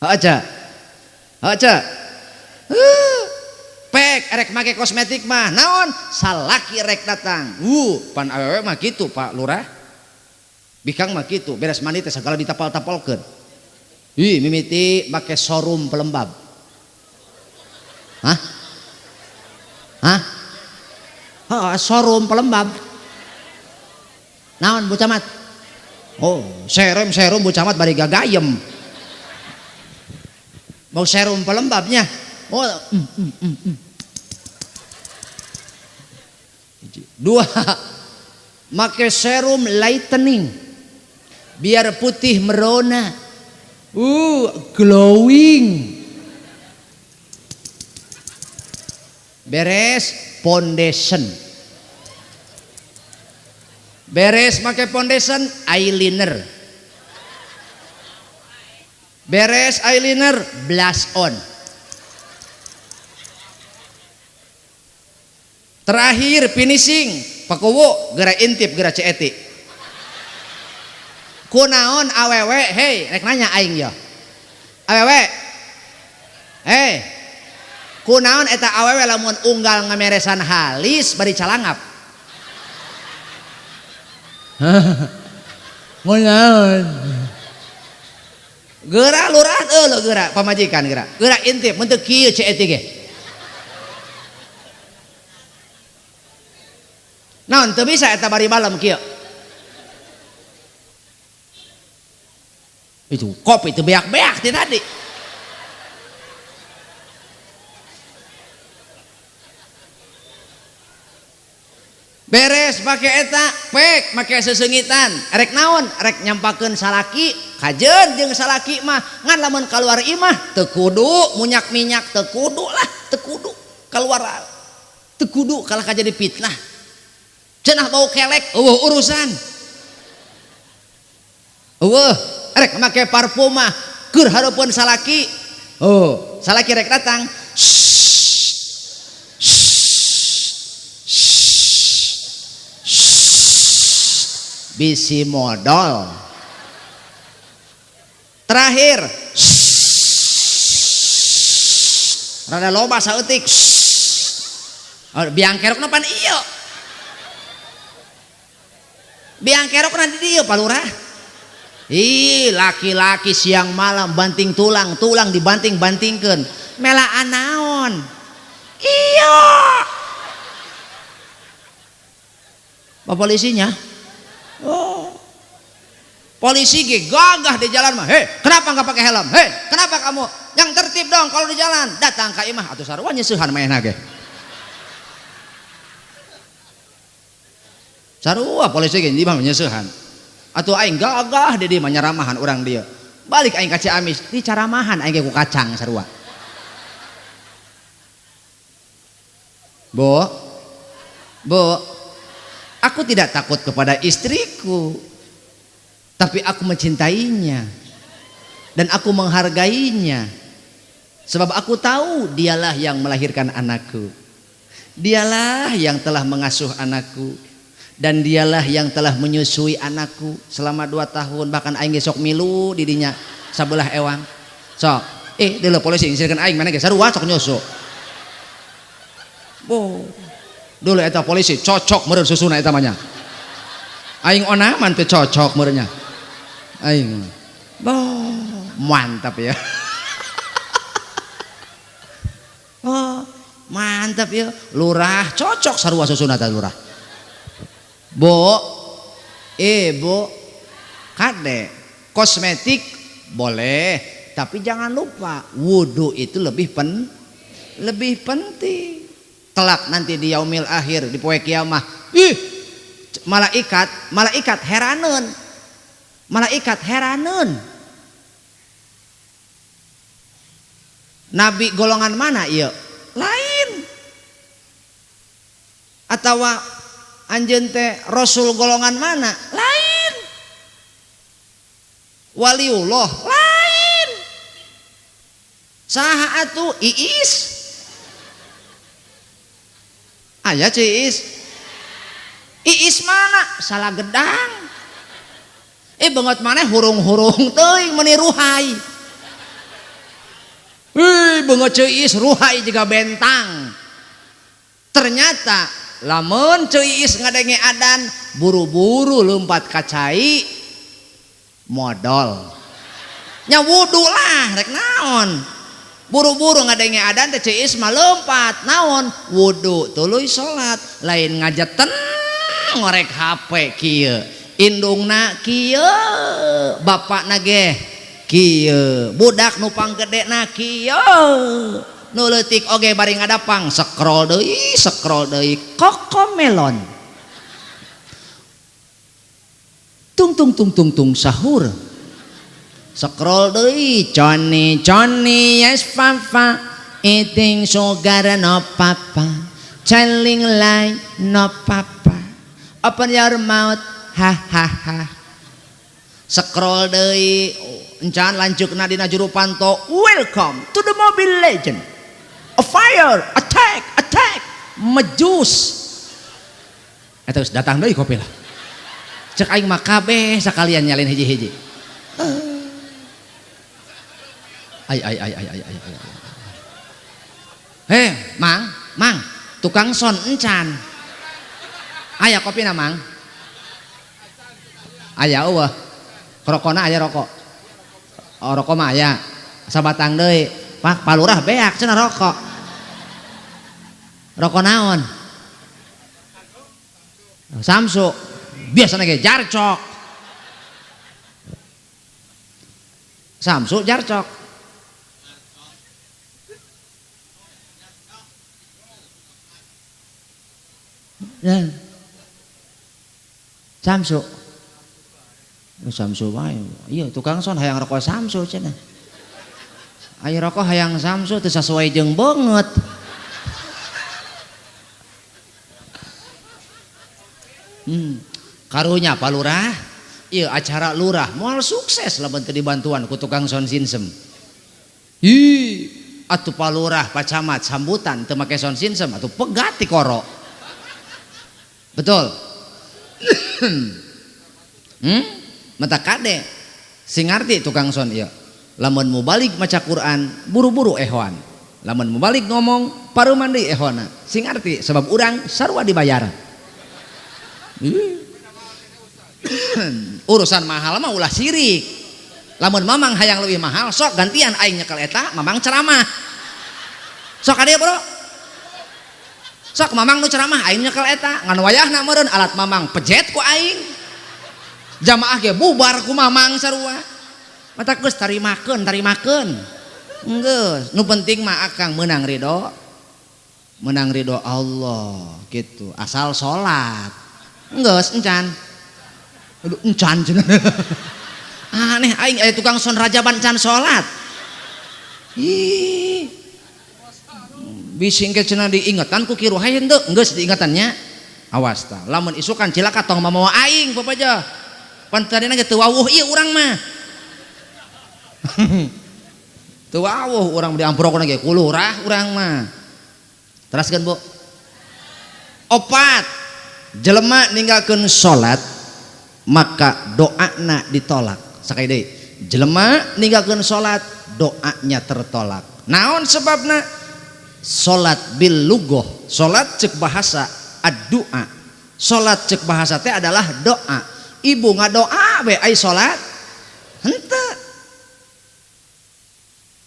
aja pek erek make kosmetik mah naon salaki rek datang pan awewe mah kitu Pak Lurah bikang mah kitu beres mandi teh segala ditapal-tapalkeun ih mimiti make showroom pelembab showroom pelembab naon Bu Camat oh serum Bu Camat bari gagayem mau serum pelembabnya oh dua make serum lightening biar putih merona glowing beres foundation beres make foundation eyeliner beres eyeliner blush on terakhir finishing pakuwu geura intip geura ceeti kunaon awewe hei rek nanya aing ya awewe hei kunaon eta awewe lamun unggal ngameresan halis bari calangap Kunaon geura lurahan lo geura pamajikan geura intip mun teu kieu ceeti ge naon teu bisa eta bari balem kieu itu kopi itu beak-beak ti tadi beres make eta pek make sesengitan rek naon rek nyampakeun salaki kajeun jeung salaki mah ngan lamun kaluar imah teu kudu munyak minyak teu kudu lah teu kudu kaluar teu kudu kalah kajadi fitnah cenah bau kelek urusan rek make parfum mah keur hareupeun salaki salaki rek datang bisi modal terakhir rada loba saeutik biang kerokna pan ieu biang kerokna di dieu palurah ih laki-laki siang malam banting tulang dibanting-bantingkeun melaan naon iya Bapak polisinya polisi ge gagah di jalan mah kenapa nggak pakai helm kenapa kamu yang tertib dong kalau di jalan datang ka imah atuh sarua nyeusehan maehna ge sarua polisi ge di mah nyeusehan atuh aing gagah di dieu mah nyaramahan urang dia balik aing ka Ciamis dicaramahan aing ge ku kacang sarua Bu aku tidak takut kepada istriku tapi aku mencintainya dan aku menghargainya sebab aku tahu dialah yang melahirkan anakku dialah yang telah mengasuh anakku dan dialah yang telah menyusui anakku selama 2 tahun bahkan aing sok milu di dinya sabelah ewang sok deuleu polisi ngisireun aing mana ge sarua sok nyusu dulu eta polisi cocok meureun susuna eta mah nya aing onaman teu cocok meureun nya aing mantap ya mantap ya lurah cocok sarua susuna teh lurah Bu kade kosmetik boleh tapi jangan lupa wudu itu lebih penting kelak nanti di yaumil akhir di poe kiamah malaikat heraneun nabi golongan mana ieu lain atawa anjeun teh rasul golongan mana lain waliullah lain saha atuh Iis aya Iis mana salah gedang banget maneh hurung-hurung teuing meniruhai banget Iis ruhai juga bentang ternyata lamun Iis ngadenge adan buru-buru lompat ka cai modal nya wudu lah rek naon buru-buru ngadenge adan teh Iis mah lompat naon wudu tuluy salat lain ngajeten ngorek HP kieu indungna kieu bapakna ge kieu budak nu panggedena kieu nu leutik oge bari ngadapang scroll deui Cocomelon tung sahur scroll deui Johnny yes papa eating sugar no papa telling lie no papa open your mouth ha scroll deui encan lanjutna dina juru panto welcome to the Mobile Legend a fire attack majus Eta geus datang deui kopi lah. Cek aing mah kabeh sakalian nyalin hiji-hiji. Ai. Mang, tukang son encan. Aya kopina, Mang? Aya eueuh. Rokona aya rokok. Oh, rokok mah aya. Sabatang deui. Pak palurah beak cenah rokok. Rokok naon? Samsu. Biasana ge jarcok. Samsu jarcok. Ya. Samsu. Samsu wae. Iya tukang son hayang rokok Samsu cenah. Aya rokok hayang Samsu teu sesuai jeung beungeut. Karunya Pak Lurah, iya acara lurah moal sukses lamun teu dibantuan ku tukang son sinsem. Atuh Pak Lurah, Pak Camat sambutan teu make son sinsem atuh pegat ti koro. Betul. Mata kade sing ngarti tukang son ieu. Lamun mubalik maca Quran buru-buru ehwan. Lamun mubalik ngomong pareuman deui ehwana. Sing ngarti sebab urang sarua dibayar. Urusan mahal mah ulah sirik. Lamun mamang hayang lebih mahal sok gantian aing nyekel eta mamang ceramah. Sok ade bro. Sok mamang nu ceramah aing nyekel eta ngan wayahna meureun alat mamang pejet ku aing. Jamaah ge bubar ku mamang sarua. Mata geus tarimakeun. Geus, nu penting mah akang menang ridho. Menang ridho Allah gitu. Asal salat. Geus encan. Aduh encan cenah. Aneh aing aya tukang son rajaban encan salat. Ih. Bising ke cenah diingetan ku kiru hayeun teu? Geus diingetannya. Awas tah. Lamun isukan cilaka tong mamawa aing papaja. Pan tadina ge teu wawuh ieu urang mah. Teu wawuh urang diamprokna ge ku lurah urang mah. Teraskeun Bu. 4. Jelema ninggalkeun salat maka doana ditolak. Sakali deui. Jelema ninggalkeun salat doanya tertolak. Naon sebabna? Salat bil lughah. Salat ceuk bahasa ad-du'a. Salat ceuk bahasa teh adalah doa. Ibu ngadoa we ai salat? Henteu.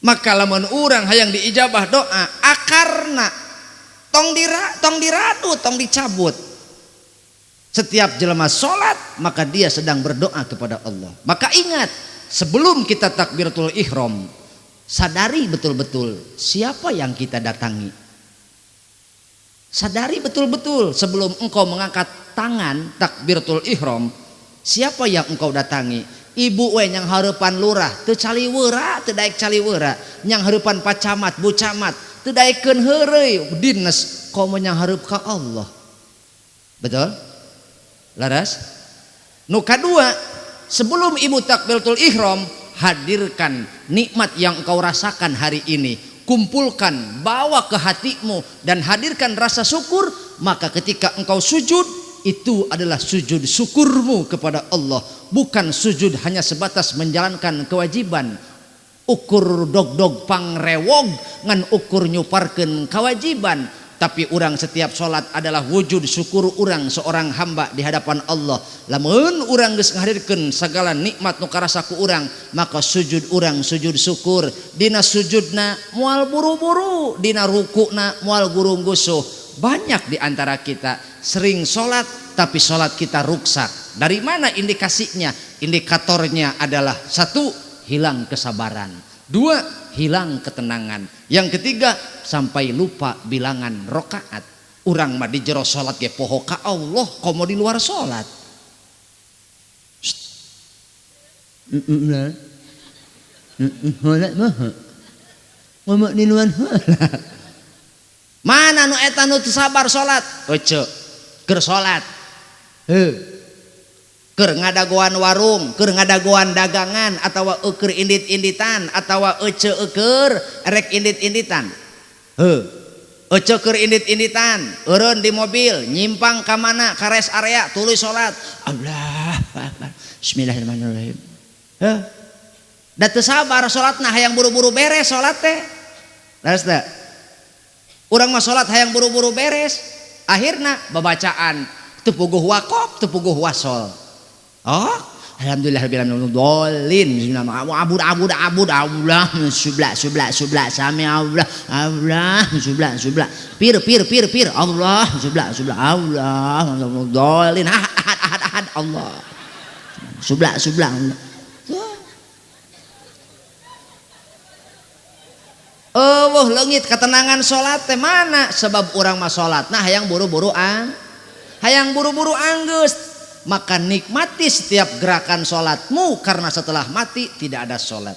Maka lamun urang hayang diijabah doa akarna tong diradu tong dicabut. Setiap jelema salat maka dia sedang berdoa kepada Allah. Maka ingat sebelum kita takbiratul ihram sadari betul-betul siapa yang kita datangi. Sadari betul-betul sebelum engkau mengangkat tangan takbiratul ihram siapa yang engkau datangi. Ibu we yang hareupan lurah teu caliweura teu daek caliweura yang hareupan Pak Camat Bu Camat teu daekeun heureuy dinas komo yang hareup ka Allah. Betul? Laras? Nu kadua sebelum ibu takbiratul ihram hadirkan nikmat yang engkau rasakan hari ini, kumpulkan, bawa ke hatimu dan hadirkan rasa syukur. Maka ketika engkau sujud itu adalah sujud syukurmu kepada Allah, bukan sujud hanya sebatas menjalankan kewajiban. Ukur dog pangrewog ngan ukur nyuparkeun kewajiban. Tapi urang setiap sholat adalah wujud syukur urang seorang hamba di hadapan Allah. Lamun urang geus ngahadirkeun sagala nikmat nu karasa ku urang, maka sujud urang sujud syukur. Dina sujudna moal buru-buru, dina rukuna moal gurung-gusuh. Banyak di antara kita sering sholat tapi sholat kita ruksak. Dari mana indikasinya? Indikatornya adalah 1. Hilang kesabaran, 2. Hilang ketenangan, yang ketiga sampai lupa bilangan rokaat. Urang mah di jero sholat ge poho ka Allah komo di luar sholat. Ngomong di luar sholat. Mana nu eta nu teu sabar salat? Ece, keur salat. Keur ngadagoan warung, keur ngadagoan dagangan atawa keur indit-inditan atawa ece keur rek indit-inditan. Oco keur indit-inditan, eureun di mobil, nyimpang ka mana ka rest area, tuluy salat. Allah Akbar. Bismillahirrahmanirrahim. Heuh. Da teu sabar salatna hayang buru-buru beres salat teh. Leres teh. Urang mah salat hayang buru-buru beres. Akhirna babacaan teu puguh waqaf, teu puguh wasol. Oh, alhamdulillah dolin abud Allah subla sami Allah pir Allah subla Allah dolin ahad Allah subla leungit ketenangan salat teh mana sebab urang mah salat nah hayang buru-buru anggeus. Maka nikmati setiap gerakan sholatmu karena setelah mati tidak ada sholat.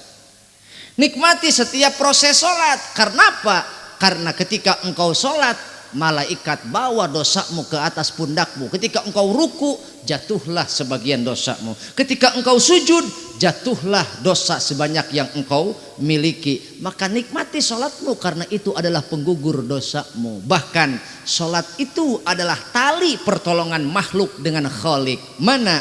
Nikmati setiap proses sholat. Karena apa? Karena ketika engkau sholat malaikat bawa dosamu ke atas pundakmu. Ketika engkau ruku jatuhlah sebagian dosamu. Ketika engkau sujud jatuhlah dosa sebanyak yang engkau miliki. Maka nikmati sholatmu karena itu adalah penggugur dosamu. Bahkan sholat itu adalah tali pertolongan makhluk dengan Khalik. Mana?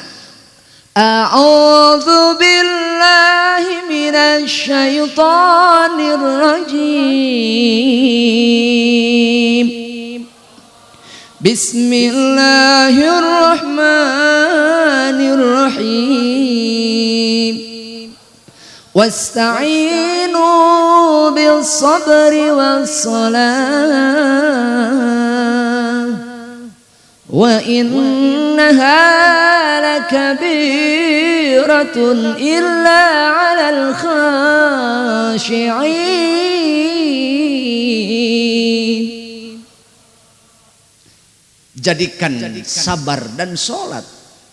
A'udzu billahi minasy syaithanir rajim. Bismillahirrahmanirrahim. Wasta'inu bil sabri was salah wa innaha lakabiratun illa 'alal khashi'in. Jadikan sabar dan sholat.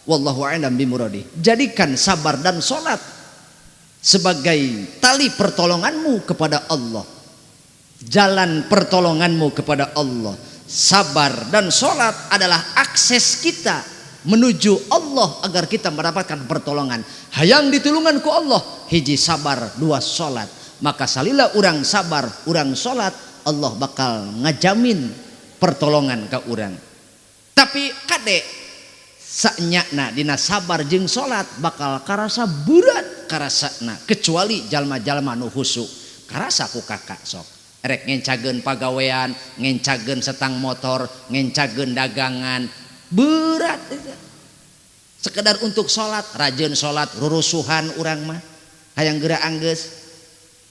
Wallahu a'lam bimuradi. Jadikan sabar dan sholat sebagai tali pertolonganmu kepada Allah. Jalan pertolonganmu kepada Allah. Sabar dan sholat adalah akses kita menuju Allah agar kita mendapatkan pertolongan. Hayang ditulungan ku Allah, hiji sabar, dua sholat. Maka salila urang sabar, urang sholat, Allah bakal ngajamin pertolongan ke urang. Tapi kade sanyana dina sabar jeung salat bakal karasa berat karasana kecuali jalma-jalma nu husu. Karasa ku kakak sok erek ngencageun pagawean, ngencageun setang motor, ngencageun dagangan berat itu. Sekedar untuk salat, rajin salat, rurusuhan urang mah hayang geura anggeus.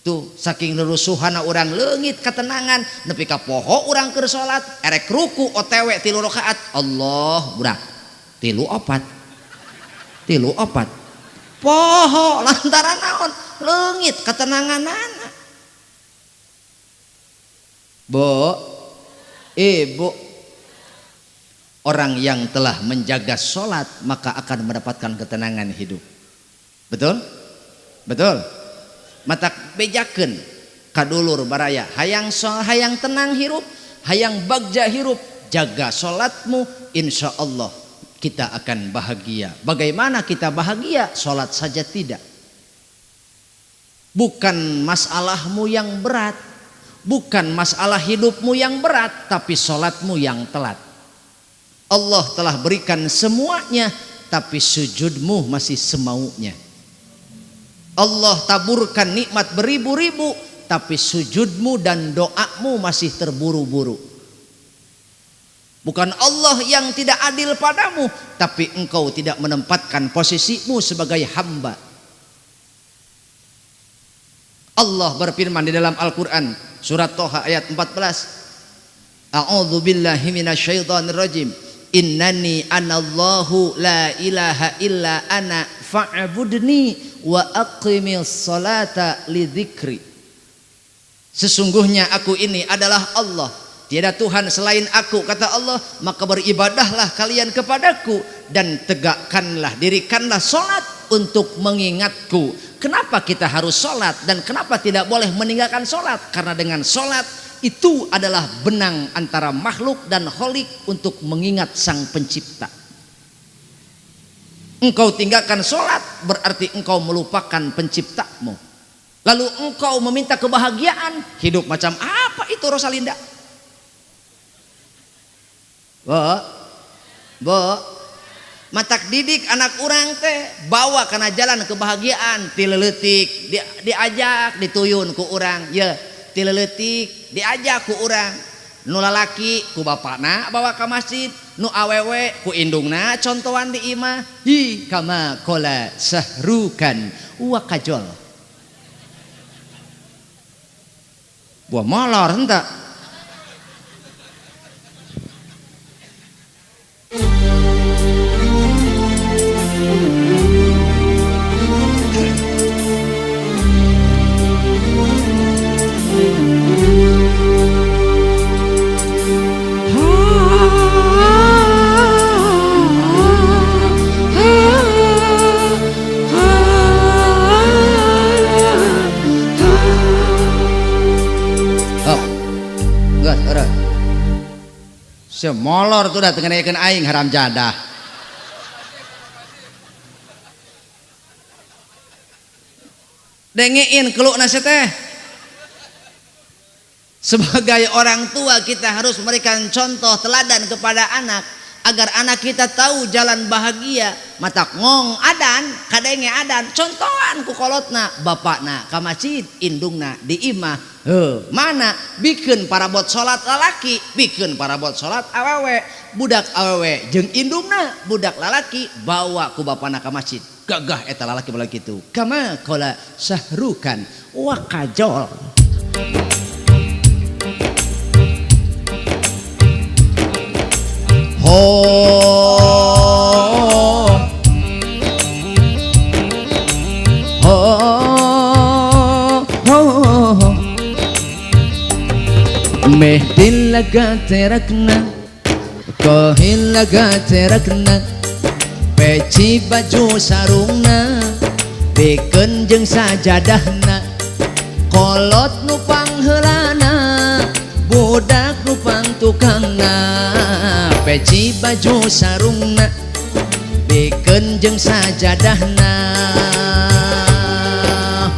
Tuh saking rurusuhana urang leungit ketenangan nepi ka poho urang keur salat erek ruku OTW 3 rakaat Allah budak 3 opat poho lantaran naon leungit ketenanganana. Ibu orang yang telah menjaga salat maka akan mendapatkan ketenangan hidup. Betul? Mata bejakeun kadulur baraya hayang tenang hirup, hayang bagja hirup, jaga salatmu, insya Allah kita akan bahagia. Bagaimana kita bahagia? Salat saja tidak. Bukan masalahmu yang berat, bukan masalah hidupmu yang berat, tapi salatmu yang telat. Allah telah berikan semuanya, tapi sujudmu masih semaunya. Allah taburkan nikmat beribu-ribu tapi sujudmu dan doamu masih terburu-buru. Bukan Allah yang tidak adil padamu, tapi engkau tidak menempatkan posisimu sebagai hamba. Allah berfirman di dalam Al-Quran surat Toha ayat 14. A'udzu billahi minasyaitonir rajim. Innani anallahu la ilaha illa ana fa'budni wa aqimis salata li dzikri. Sesungguhnya aku ini adalah Allah, tiada Tuhan selain aku, kata Allah, maka beribadahlah kalian kepadaku dan tegakkanlah, dirikanlah salat untuk mengingatku. Kenapa kita harus salat dan kenapa tidak boleh meninggalkan salat? Karena dengan salat itu adalah benang antara makhluk dan Khalik untuk mengingat Sang Pencipta. Engkau tinggalkan sholat berarti engkau melupakan penciptamu. Lalu engkau meminta kebahagiaan, hidup macam apa itu Rosalinda? Bo, bo, matak didik anak orang teh bawa karena jalan kebahagiaan tileletik diajak dituyun ku orang ya tileletik diajak ku orang nu lalaki ku bapakna bawa ke masjid nu awewe ku indungna contohan di imah hi kama kola sahrukan wa kajol buah molor hentak. Semolor tuh dateng ngenaikeun aing haram jadah. Dengein kelukna teh. Sebagai orang tua kita harus memberikan contoh teladan kepada anak agar anak kita tahu jalan bahagia. Matak ngong adan, kadenge adan, contohan ku kolotna bapakna ka masjid, indungna di imah. Mana bikin parabot salat lalaki, bikin parabot salat awewe, budak awewe jeung indungna budak lalaki bawa ku bapana ka masjid. Gagah eta lalaki bala kitu. Kama qala sahrukan wa kajol. Mehdil laga terakna kohil laga terakna peci baju sarungna bikeun jeung sajadahna kolot nu pangheulana budak nu pangtukangna peci baju sarungna bikeun jeung sajadahna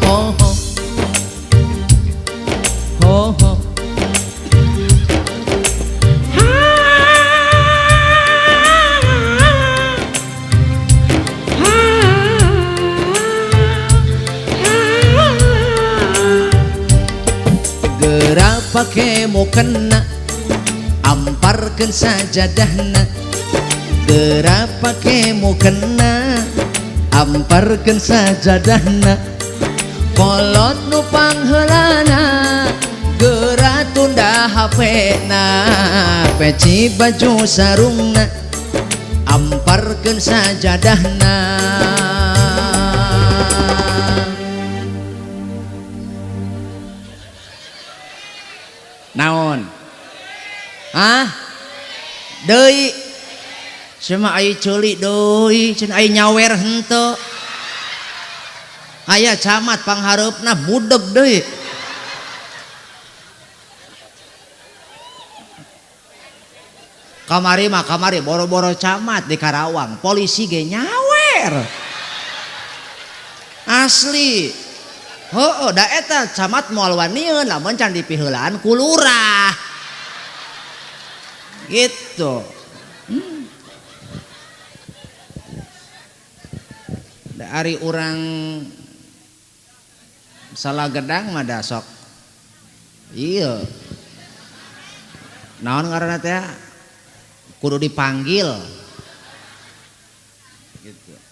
ho ho ho ho pake mukena amparkeun sajadahna geura pake mukena amparkeun sajadahna kolot nu pangheulana geura tunda hapena peci baju sarungna amparkeun sajadahna naon hah deui cenah ai ceuli deui cenah ai nyawer henteu aya camat panghareupna budeg deui kamari mah kamari boro-boro camat di Karawang polisi ge nyawer asli. Oh, da eta camat moal wanieun lamun can dipiheulaan ku lurah. Gitu. Da ari urang salah gedang mah da sok. Iya. Naon ngaranna teh? Kudu dipanggil. Gitu.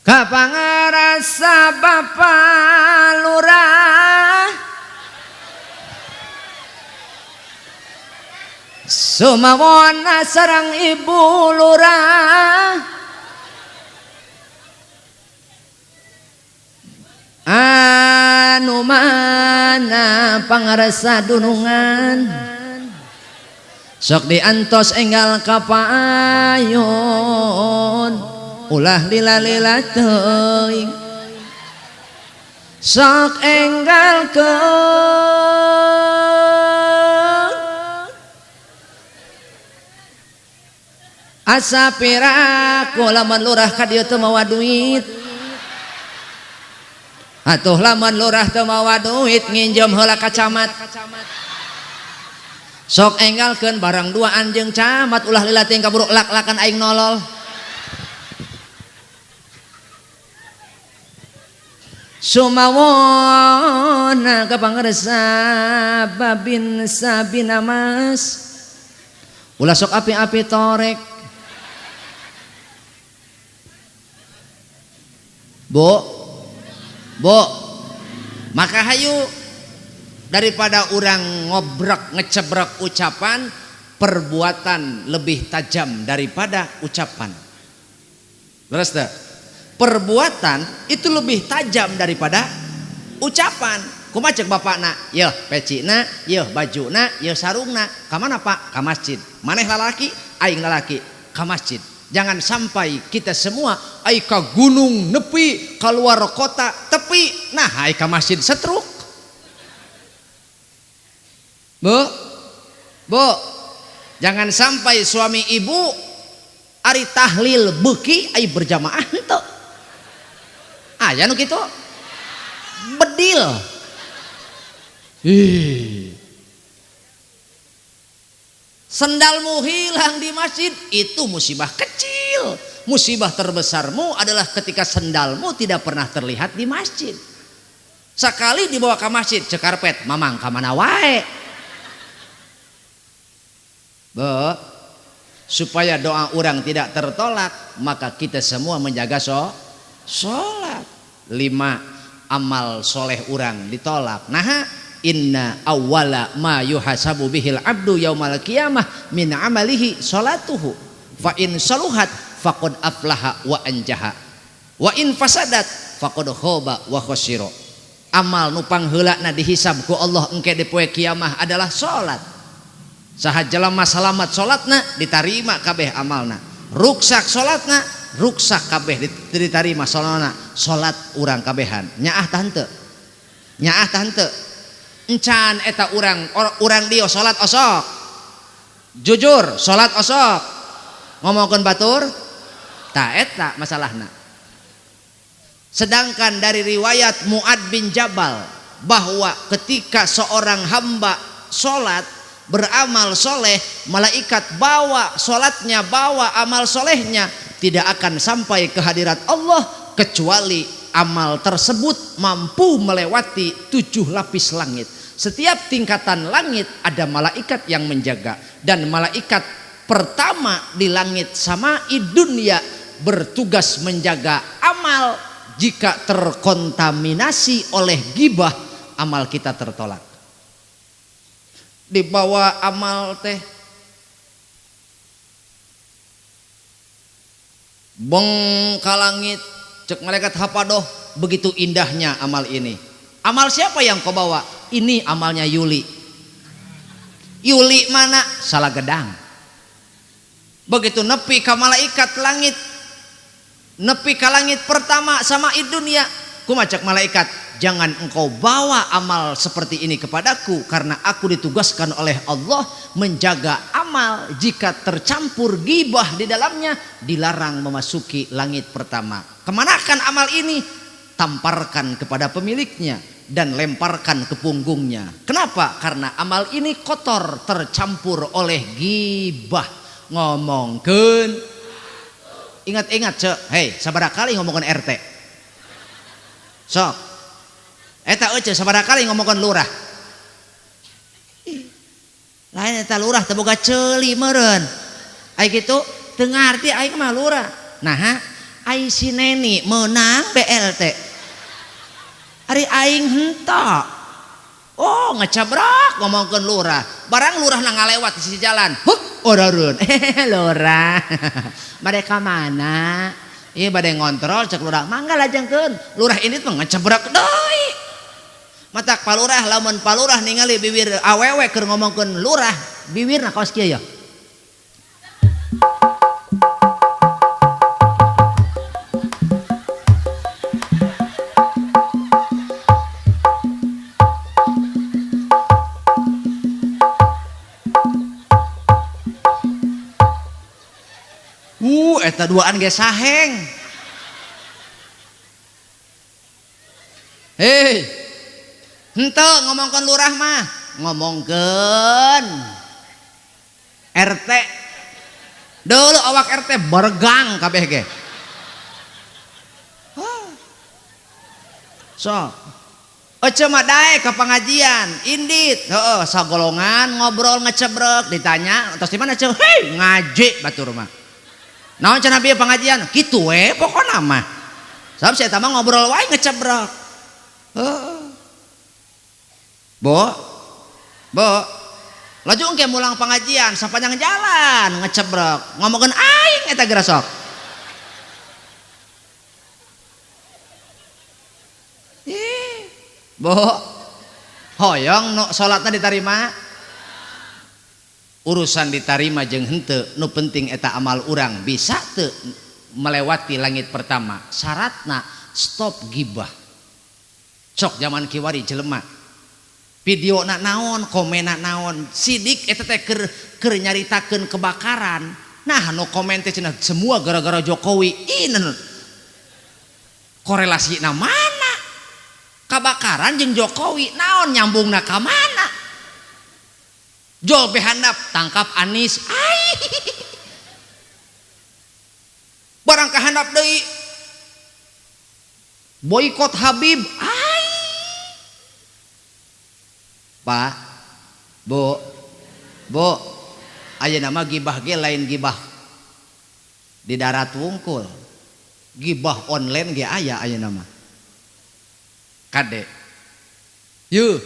Kapangarasa Bapak Lurah sumawon sareng Ibu Lurah anu mana pangarasa dunungan sok diantos enggal kapayon ulah lila-lila teuing sok enggal ke asa piraku lamun lurah ka dieu teu mawa duit atuh lamun lurah teu mawa duit nginjem heula ka camat sok enggalkeun barang dua anjeun camat ulah lila teuing kaburu lak-lakan aing nolol. Sumawona kapangarsa babin sabina mas ulah sok api-api torek. Bu maka hayu daripada orang ngobrek ngecebrek ucapan, perbuatan lebih tajam daripada ucapan. Beres dah? Perbuatan itu lebih tajam daripada ucapan. Kumaha ceuk bapakna? Yeuh pecina, yeuh bajuna, yeuh sarungna. Ka mana Pak? Ka masjid. Maneh lalaki, aing lalaki, ka masjid. Jangan sampai kita semua ai ka gunung nepi keluar kota tepi nah ai ka masjid setruk. Bu jangan sampai suami ibu ari tahlil beuki ai berjamaah henteu. Aya nu kitu bedil. Sendalmu hilang di masjid itu musibah kecil. Musibah terbesarmu adalah ketika sendalmu tidak pernah terlihat di masjid. Sekali dibawa ke masjid cekarpet mamang ka mana wae. Supaya doa orang tidak tertolak maka kita semua menjaga sholat. 5 amal soleh orang ditolak. Nah inna awwala ma yuhasabu bihil abdu yaumal qiyamah min amalihi salatuhu fa in saluhat faqad aflaha wa anjaha wa in fasadat faqad khaba wa khasira. Amal nu pangheulana dihisab ku Allah engke di poe kiamah adalah salat. Saha jalema salamat salatna ditarima kabeh amalna, ruksak salatna ruksak kabeh ditarima salatna. Salat urang kabehan nyaah tante encan eta urang dia salat osok jujur salat osok ngomongkeun batur ta eta masalahna. Sedangkan dari riwayat Mu'ad bin Jabal bahwa ketika seorang hamba salat beramal soleh, malaikat bawa salatnya bawa amal solehnya tidak akan sampai ke hadirat Allah kecuali amal tersebut mampu melewati 7 lapis langit. Setiap tingkatan langit ada malaikat yang menjaga, dan malaikat pertama di langit samai dunia bertugas menjaga amal. Jika terkontaminasi oleh gibah, amal kita tertolak. Dibawa amal teh beng ka langit, cek malaikat hapadoh, begitu indahnya amal ini. Amal siapa yang kau bawa? Ini amalnya Yuli. Yuli mana? Salah gedang. Begitu nepi ka malaikat langit, nepi ka langit pertama sama dunia, kumacak malaikat, jangan engkau bawa amal seperti ini kepadaku karena aku ditugaskan oleh Allah menjaga amal. Jika tercampur gibah di dalamnya dilarang memasuki langit pertama. Kemanakan amal ini? Tamparkan kepada pemiliknya dan lemparkan ke punggungnya. Kenapa? Karena amal ini kotor, tercampur oleh gibah. Ngomongkeun, ingat-ingat cek, hei sabaraha kali ngomongkeun RT? Sok eta eueuh sabaraha kali ngomongkeun lurah? Lain eta lurah teu boga ceuli meureun. Ai kitu teu ngarti aing mah lurah. Nah, ai si Neni meunang BLT. Ari aing henteu. Oh, ngecabrak ngomongkeun lurah. Barang lurah na ngalewat di sisi jalan. Huk, orareun. Lurah. Bade ka mana? Ieu bade ngontrol cek lurah. Mangga lajengkeun. Lurah ini tuh ngecabrak deui. Matak palurah lamun palurah ningali bibir awewe keur ngomongkeun lurah, bibirna kaos kieu ya. Eta duaan ge saheng. Hei, henteu ngomongkeun lurah mah, ngomongkeun RT dulu awak RT bergang kabeh ge. So ece mah daek ke pengajian indit sagolongan ngobrol ngecebrek ditanya terus di mana ceu hei ngaji batur mah naon cenah bieu pengajian kitu we pokona mah sabab saya mah ngobrol wae ngecebrek bo laju engke mulang pengajian sapanjang jalan ngecebrek ngomongkeun aing eta geura sok bo hoyong no salatna ditarima urusan ditarima jeung henteu nu penting eta amal urang bisa teu melewati langit pertama syaratna stop gibah sok zaman kiwari jelema video na naon komen na naon sidik eta teh keur nyaritakeun kebakaran nah nu komen teh cenah semua gara-gara Jokowi ini korelasi na mana kabakaran jeung Jokowi naon nyambungna ka mana jol behandap tangkap Anies ai barang kahandap deui boykot Habib ai Pak Bu ayeuna mah gibah ge lain gibah di darat wungkul gibah online ge aya ayeuna mah kade yeuh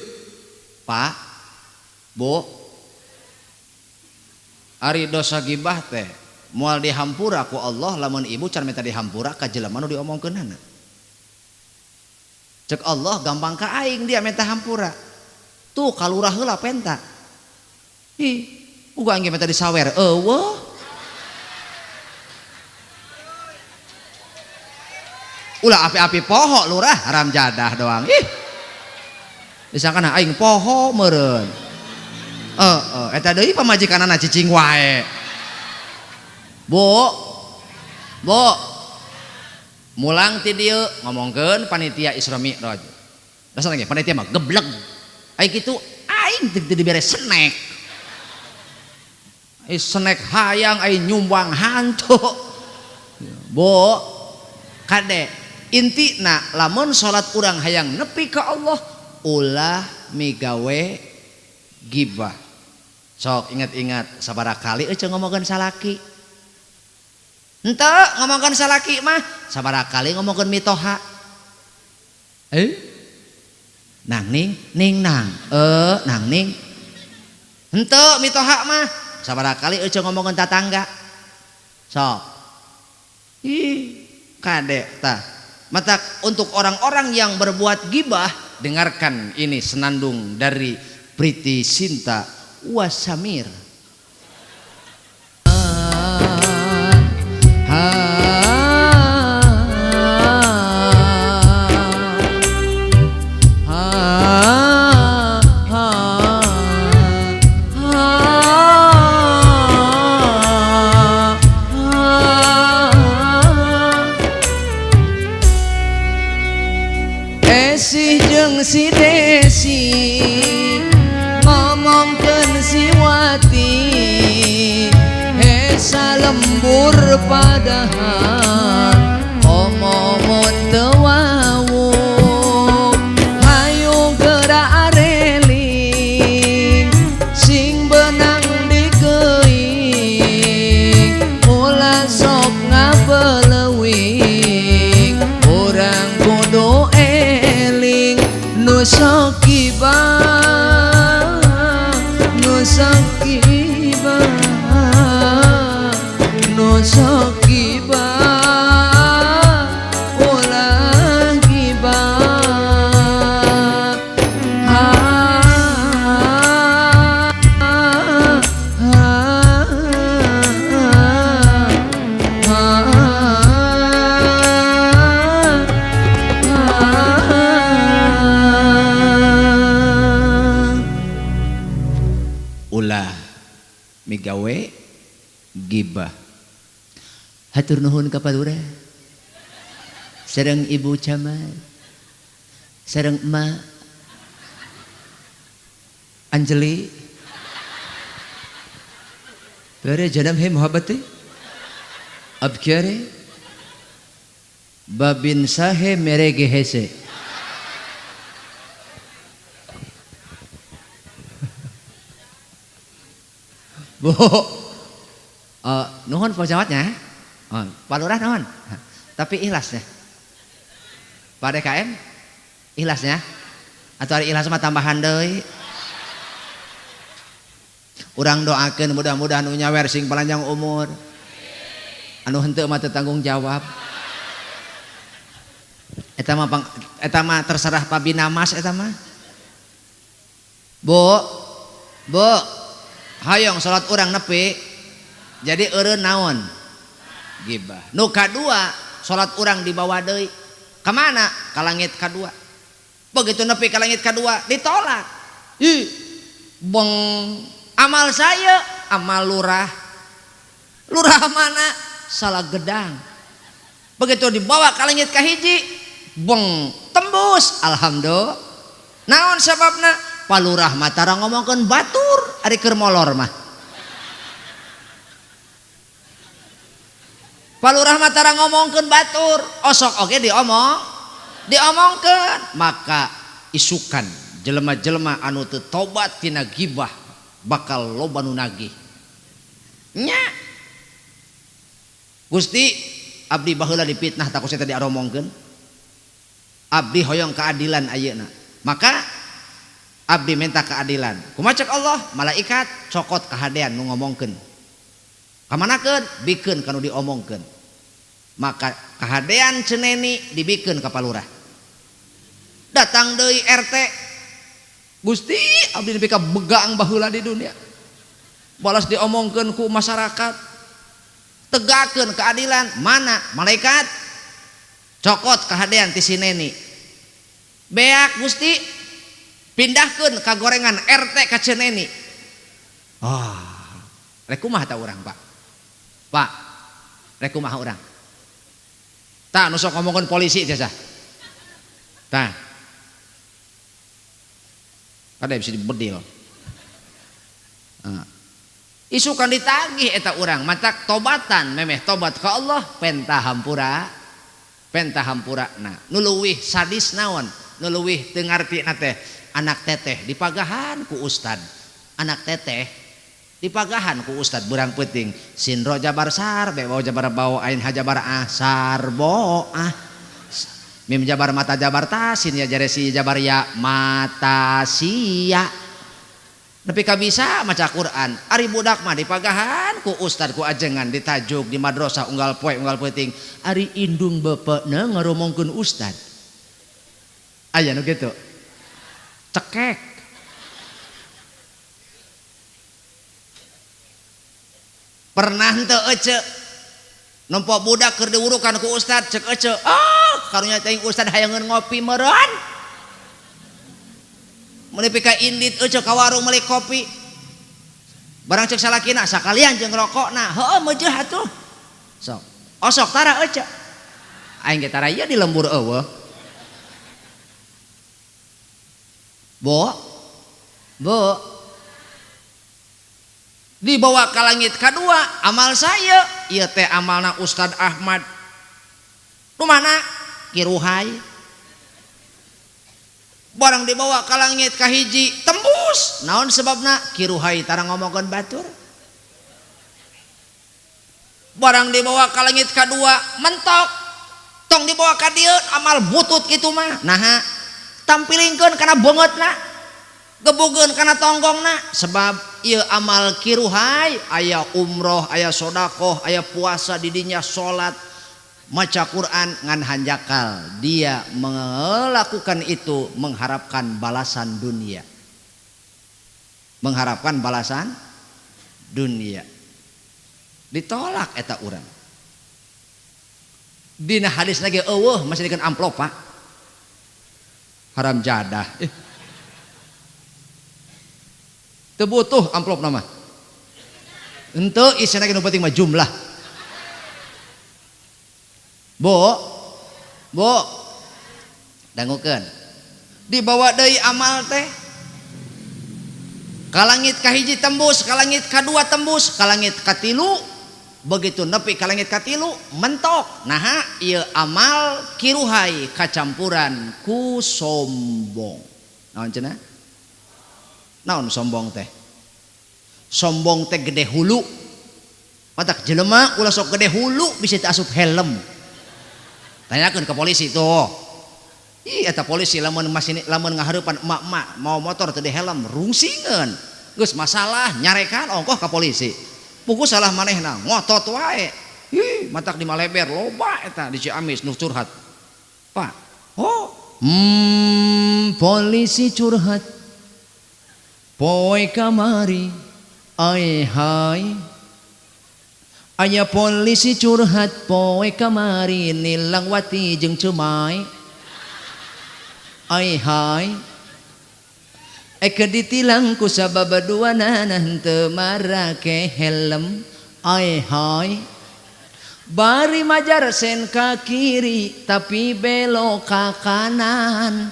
Pak Bu ari dosa gibah teh moal dihampura ku Allah lamun ibu can minta dihampura ka jelema nu diomongkeunana cek Allah gampang ka aing dia minta hampura tuh kalurah heula penta ih uga engge minta disawer eueuh ulah api-api poho lurah haram jadah doang ih disangkana aing poho meureun eta deui pamajikanana cicing wae Bu mulang ti dieu ngomongkeun panitia Isra Mi'raj dasar ge panitia mah gebleg aya kitu aing teu dibere snack snack hayang ai nyumbang hantu Bu kade intina lamun salat urang hayang nepi ka Allah ulah migawe gibah sok ingat-ingat sabarakali eueuh ngomongkeun salaki henteu ngomongkeun salaki mah sabarakali ngomongkeun mitoha nang ning nang nang ning henteu mitoha mah sabarakali eueuh ngomongkeun tatangga sok ih kade tah mata untuk orang-orang yang berbuat gibah dengarkan ini senandung dari Priti Sinta Wasamir si Desi ngomongkeun si Wati hesa lembur padahal omong teu wau hayu geura areling sing benang di geuing ulah sok ngabeleuwing urang kudu eling sok gibah nu sok gibah nu sok gibah ulah gibah ulah migawe gibah hatur nuhun ka palura sareng Ibu Camat sareng emak Anjeli Bere janam he muhabbati ab kyare babin sahe mere gehese. Bu, nuhun pejawatnya, Pak Lurah nuhun, tapi ikhlasnya, Pak DKM ikhlasnya, atau ada ikhlas mah tambahan deui. Urang doakeun mudah-mudahan nu nyawer sing panjang umur, anu henteu mah teu tanggung jawab. Eta mah terserah Pak Binamas eta mah. Bu, hayong salat urang nepi jadi eureun naon gibah. Nu kadua salat urang dibawa deui ka mana? Ka langit kadua. Begitu nepi ka langit kadua ditolak. Ih, beng amal saya, amal lurah mana? Salah gedang. Begitu dibawa ka langit kahiji beng tembus, alhamdulillah. Naon sababna? Pak Lurah mah tara ngomongkeun batur ari keur molor mah. Pak Lurah mah tara ngomongkeun batur, osok oge diomongkeun. Maka isukan jelema-jelema anu teu tobat tina gibah bakal loba nu nagih. Nya. Gusti abdi baheula dipitnah takut saya tadi aromongkeun. Abdi hoyong keadilan ayeuna. Maka abdi minta keadilan. Kumaha cek Allah, malaikat cokot kahadean nu ngomongkeun. Kamanakeun? Bikeun kanu diomongkeun. Maka kahadean ceneni dibikeun ka Palurah. Datang deui RT. Gusti, abdi nepi ka begang baheula di dunia. Balas diomongkeun ku masyarakat. Tegakeun keadilan. Mana? Malaikat cokot kahadean ti si neni. Beak Gusti. Pindahkeun ka gorengan RT ka ceneni. Rek kumaha ta urang, Pak? Pak, rek kumaha urang? Tah nu sok ngomongkeun polisi jasa. Tah. Kada bisa dibedil. Isukan ditagih eta urang, matak tobatan memeh tobat ka Allah pentahampura. Pentahampurana. Nu leuwih sadis naon? Nu leuwih teu ngartina teh. Anak teteh dipagahan ku ustad. Anak teteh dipagahan ku ustad burang peuting. Sinro jabar sar bebawa jabar bau ain hajabar asar bo mim jabar mata jabar tasin ya jaresi jabar ya mata sia. Nepi ka bisa maca Quran. Ari budak mah dipagahan ku ustad ku ajengan ditajuk di madrasah unggal poe unggal peuting. Ari indung bapakna ngaromongkeun ustad. Aya nu kitu. Cekek. Pernah henteu ece nempo budak keur diurukan ku ustad cek ece, karunya teuing ustad hayangeun ngopi meureun. Mun nepi ka indit ece ka warung meuli kopi. Barang cek salakina sakalian jeung rokokna, heueuh meujeuh atuh. Sok. Osok tara ece. Aing ge tara ieu di lembur eueuh. Bu, dibawa ke langit kedua amal saya, iya teh amalna Ustad Ahmad. Rumana Kiruhai. Barang dibawa ke langit kahiji tembus. Naon sebabna? Kiruhai tara ngomongkeun batur. Barang dibawa ke langit kedua mentok. Tong dibawa ka dieu amal butut kitu mah. Naha? Tampilingkeun kana beungeutna, gebugeun kana tonggongna. Sebab ieu amal kiruhai, aya umroh, aya sedekah, aya puasa di dinya, salat, maca Quran ngan hanjakal. Dia melakukan itu mengharapkan balasan dunia. Mengharapkan balasan dunia. Ditolak eta urang. Dina hadis lagi eueuh masih dikeun amplop, Pak. Haram jadah. Teu butuh amplop nama. Henteu isina ge nu penting mah jumlah. Bo. Dangukeun. Dibawa deui amal teh Kalangit kahiji tembus, kalangit kadua tembus, kalangit katilu, begitu nepi kalangit katilu mentok. Nah ieu amal kiruhai kacampuran ku sombong. Naon cenah? Naon sombong teh? Sombong teh gede hulu. Matak jelema ulah sok gede hulu bisa asup helm. Tanyakeun ke polisi tuh. Ih eta polisi lamun ngahareupan emak-emak mau motor teu di helm rungsingeun. Geus masalah nyarekan ongkoh ka polisi. Pugu salah manehna ngotot wae. Ih matak di Maleber loba eta di Ciamis nu curhat. Pak. Oh, polisi curhat. Poe kamari. Ai hai. Aya polisi curhat poe kamari nilang wati jeung cemai. Ai hai. Eke ditilang ku sababaduana henteu marake helm. Ai hai. Bari majar sen ka kiri tapi belok ka kanan.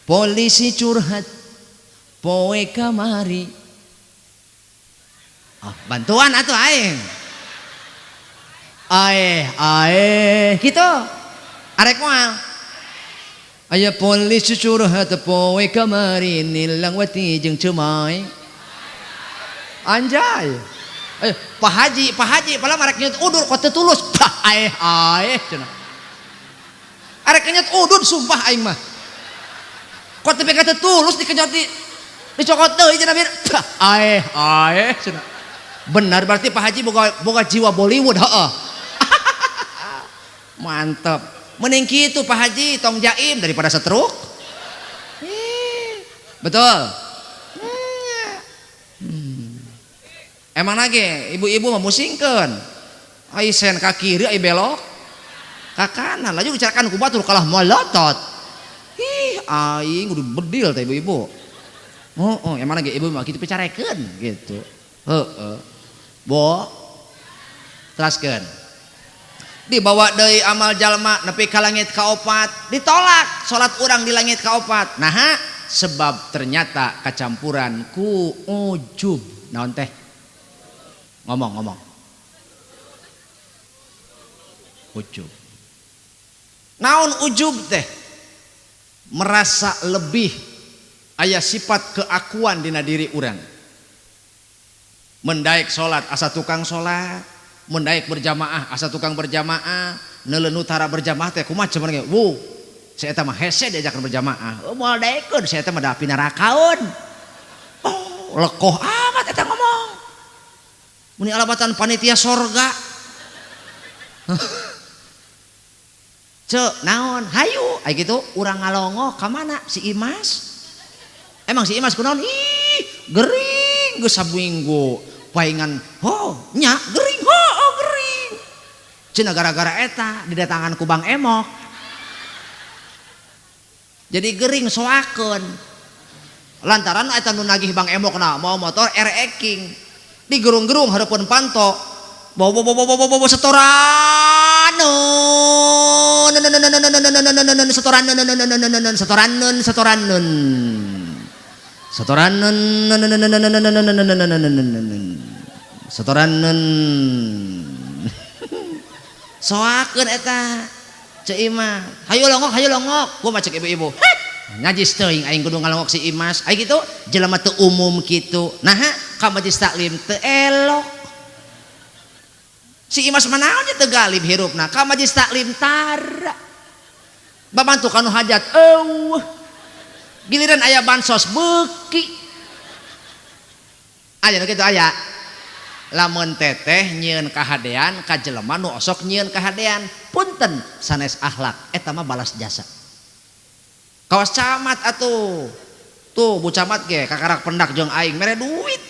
Polisi curhat poe kamari. Oh, bantuan atuh aing. Gitu. Arek moal. Aya polisi curhat poe kamari nilang wati jeung cemai. Anjay. Pak Haji pala arek nyet udur kok teu tulus. Cenah. Arek nyet udur sumpah aing mah. Kok teu pika teu tulus dikenyot dicokot deui cenah bir. Cenah. Benar berarti Pak Haji boga jiwa Bollywood, heeh. Mantap. Mending kitu Pak Haji tong jaim daripada setruk. Betul. Emang lagi ibu-ibu mah musingkeun. Ai sen ka kiri ai belok ka kanan. Laju dicarakan ku batur kalah molotot. Aing kudu bedil teh ibu-ibu. Emang lagi ibu mah kitu picarekeun gitu. Heeh. Bo. Teraskeun. Dibawa deui amal jalma nepi ka langit kaopat, ditolak salat urang di langit kaopat. Nah, sebab ternyata kacampuran ku ujub. Naon teh? Ngomong. Ujub. Naon ujub teh? Merasa lebih aya sifat keakuan dina diri urang. Mendaek salat asa tukang salat, mendaek berjamaah asa tukang berjamaah, neuleun utara berjamaah teh kumaha cenah ge. Wuh, saya eta mah hese diajakeun berjamaah. Moal daekeun saya eta mah da pinarakaun. Oh, lekoh amat eta ngomong. Muni alabatan panitia sorga. Cek naon? Hayu, aya kitu urang ngalongo ka mana si Imas? Emang si Imas kunaon? Ih, gering geus sabinggu. Paingan, nya gering, gering. Cenah gara-gara eta didatangan ku Bang Emok. Jadi gering soakeun. Lantaran eta nu nagih Bang Emokna mau motor RE King. Digerung-gerung hareupeun panto. Bobo setoran. Soakeun eta Cek Imas, hayu longok gua mah cek ibu-ibu ngajis teuing aing kudu ngalongok si Imas aya kitu jelema teu umum kitu. Nah ka majlis taklim teu elok si Imas manaon nya teu galib hirupna ka majlis taklim tara babantu kanu hajat giliran aya bansos beuki aya nu kitu aya. Lamun teteh nyieun kahadean ka jelema nu osok nyieun kahadean punten sanes akhlak eta mah balas jasa. Kawas camat atuh tuh bu camat ge kakarak pendak jeung aing mere duit.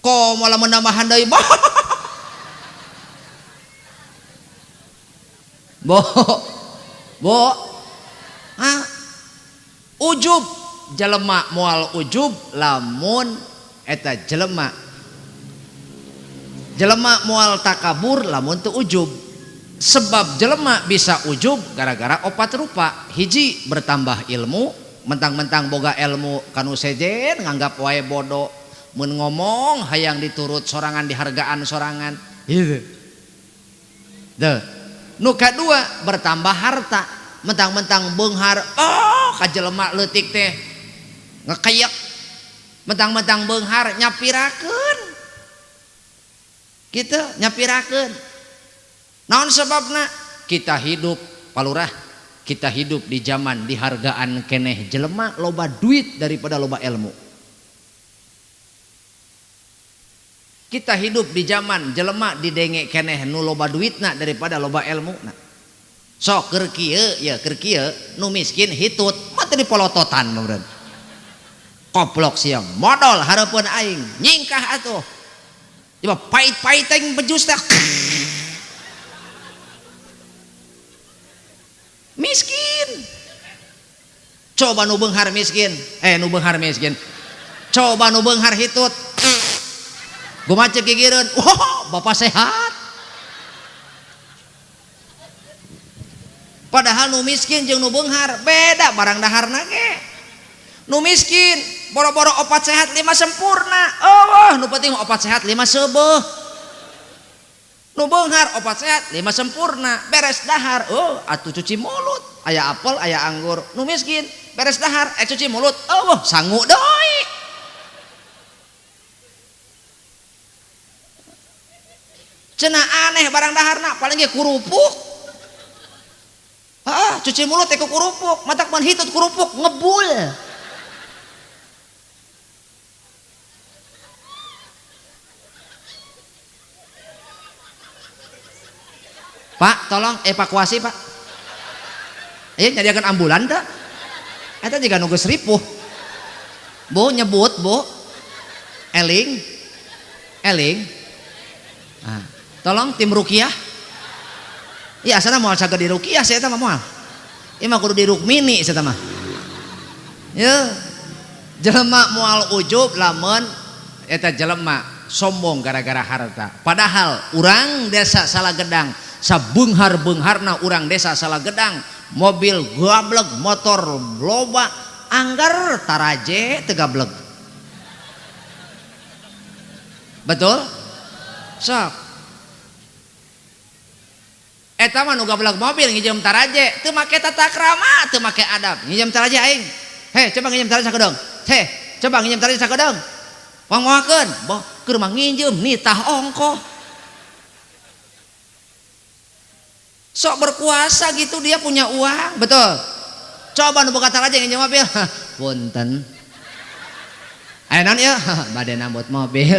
Ko malah menambahan deui bo ujub jelema moal ujub lamun eta jelema moal takabur lamun teu ujub. Sebab jelema bisa ujub gara-gara opat rupa. Hiji bertambah ilmu, mentang-mentang boga ilmu kanu sejen nganggap wae bodoh, mun ngomong hayang diturut sorangan dihargaan sorangan. Gitu. Deh. Nu kadua bertambah harta, mentang-mentang beunghar, ka jelema leutik teh ngekeyek. Mentang-mentang beunghar nyapirakeun. Gitu, nyapirakeun. Naon sebabna? Kita hidup palurah, kita hidup di zaman dihargaan keneh jelema loba duit daripada loba ilmu. Kita hidup di zaman jelema didenge keneh nu loba duitna daripada loba ilmuna. Sok keur kieu ya keur kieu nu miskin hitut mah teu dipolototan meureun. Koplok siang modal hareupeun aing nyingkah atuh. Coba pait-pait teh bejus teh. Miskin. Coba nu beunghar miskin. Nu beunghar miskin. Coba nu beunghar hitut. Gumacek gigireun. Bapak sehat. Padahal nu miskin jeung nu beunghar beda barang daharna ge. Nu miskin boro-boro opat sehat 5 sempurna. Nu penting opat sehat 5 seubeuh. Nu beunghar opat sehat 5 sempurna beres dahar atuh cuci mulut aya apel aya anggur. Nu miskin beres dahar cuci mulut sangu deui. Cenah aneh barang daharna paling ge kurupuk. Cuci mulut teh ku kurupuk matak pan hitut kurupuk ngebul. Pak, tolong evakuasi Pak. Nyadiakan ambulan dah. Eta juga nunggu seripuh. Bu nyebut bu. Eling. Tolong tim rukiah. Iya sana moal saged di rukiah saya eta mah moal. Ieu mah kudu di rukmini saya mah. Ya. Jelema moal ujub lamun eta jelema sombong gara-gara harta. Padahal urang desa Salagedang sabeunghar-beungharna urang desa Salagedang mobil gableg motor loba anggar taraje teu gableg. Betul? Sok. Eta mah nu gableg mobil ngijem taraje teu make tata krama, teu make adab. Ngijem taraje aing. Coba ngijem taraje sakedeung. Coba ngijem taraje sakedeung. Wang-wangkeun, boh keur mah ngijem nitah ongkoh. Sok berkuasa gitu dia punya uang, betul. Coba nu boga taraje nginjem mobil. Punten. Aya naon ieu? Bade nambut mobil.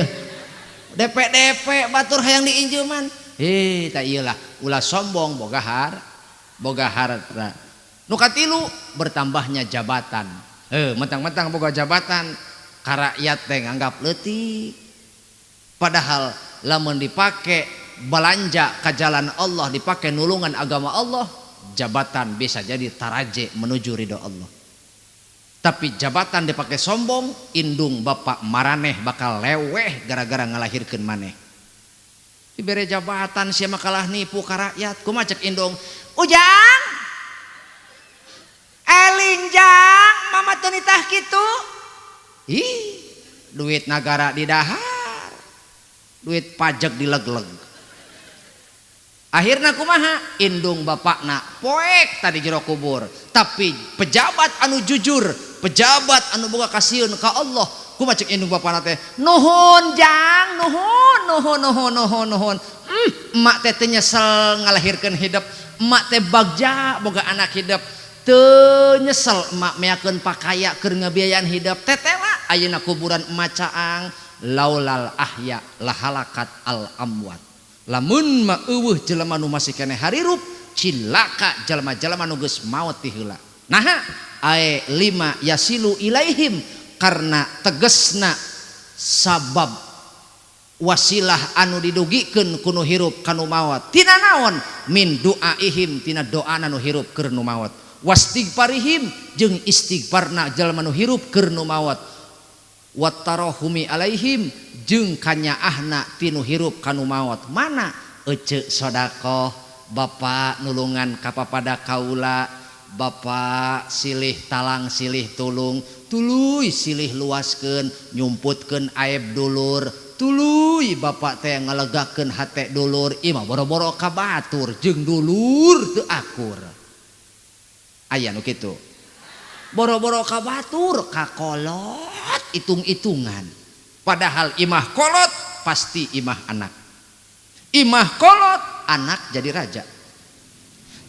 DP batur hayang diinjeman. Tak iyalah ulah sombong boga harta. Nu katilu bertambahnya jabatan. Mentang-mentang boga jabatan ka rakyat teh nganggap leutik. Padahal lamun dipake belanja ke jalan Allah, dipakai nulungan agama Allah, jabatan bisa jadi taraje menuju ridho Allah. Tapi jabatan dipakai sombong, indung bapak maraneh bakal leweh gara-gara ngalahirkeun maneh. Dibere jabatan sia mah kalah nipu ka rakyat. Kumaha cek indung? Ujang. Eling jang, mama teu nitah kitu. Duit nagara di dahar. Duit pajak dileg-leg. Akhirna kumaha? Indung bapakna poek tadi jero kubur. Tapi pejabat anu jujur, pejabat anu boga kasieun ka Allah, kumaha cek indung bapakna teh? Nuhun jang, nuhun. Emak teh teu nyesel ngalahirkeun hidup. Emak teh bagja boga anak hidup. Teu nyesel emak meakeun pakaya keur ngabiayaan hidup. Tetela ayeuna kuburan emak caang laulal ahya lahalakat al amwat. Lamun ma eueuh jelema nu masih keneh harirup cilaka jelema-jelema nu geus maot ti heula. Naha ae 5 yasilu ilaihim karena tegesna sabab wasilah anu didugikeun ku nu hirup kanu maot. Tina naon? Min duaihim tina doana nu hirup keur nu maot. Wastighfarihim jeung istighfarna jelema nu hirup keur nu maot. Wattarahumi alaihim jeung kanyaahna tinu hirup kanu maot. Mana ece sodako Bapak nulungan kapapada kaula, Bapak silih talang silih tulung, tuluy silih luaskeun nyumputkeun aib dulur, tuluy Bapak teh ngalegakeun hate dulur, imah boro-boro ka batur jeung dulur teu akur. Aya nu kitu. Boro-boro ka batur ka kolot itung-itungan. Padahal imah kolot pasti imah anak. Imah kolot anak jadi raja.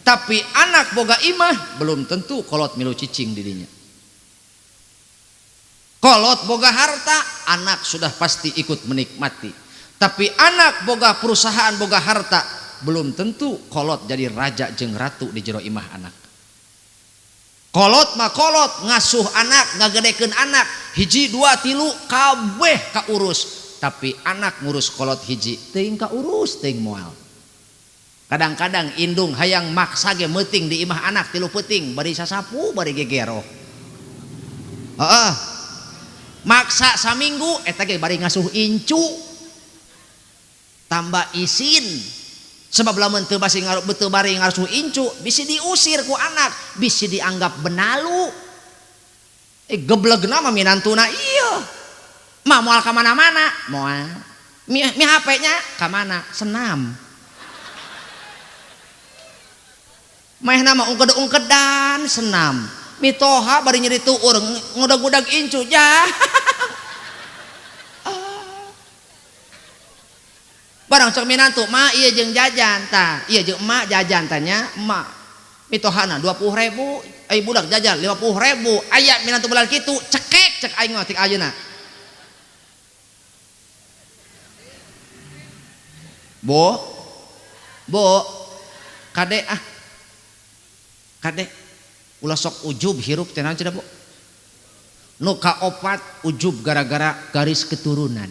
Tapi anak boga imah belum tentu kolot milu cicing dirinya. Kolot boga harta anak sudah pasti ikut menikmati. Tapi anak boga perusahaan boga harta belum tentu kolot jadi raja jeung ratu di jero imah anak. Kolot mah kolot ngasuh anak ngagedekeun anak hiji dua tilu kabeh kaurus. Tapi anak ngurus kolot hiji teuing kaurus teuing moal. Kadang-kadang indung hayang maksa ge meuting di imah anak tilu peuting bari sasapu bari gegero. Heeh. Maksa saminggu eta ge bari ngasuh incu. Tambah isin. Sebab lamun teu bari ngasuh incu bisi diusir ku anak, bisi dianggap benalu. Geblegna mah minantuna ieu. Mah moal ka mana-mana, moal. Mi HP-nya ka mana? Senam. Meh nama ungked-ungkedan senam. Mitoha bari nyeri tuur ngudag-udag incu jah. Barang cek minantu, ma iya jeung jajan tah. Iya jeung emak jajan tanya, emak. Mitohana 20.000, ai budak jajan 50.000. Aya minantu belar kitu, cekek cek aing mah tik ayeuna. Bo, kade kade, ulah sok ujub hirup tenan cenah bo. Nu kaopat ujub gara-gara garis keturunan.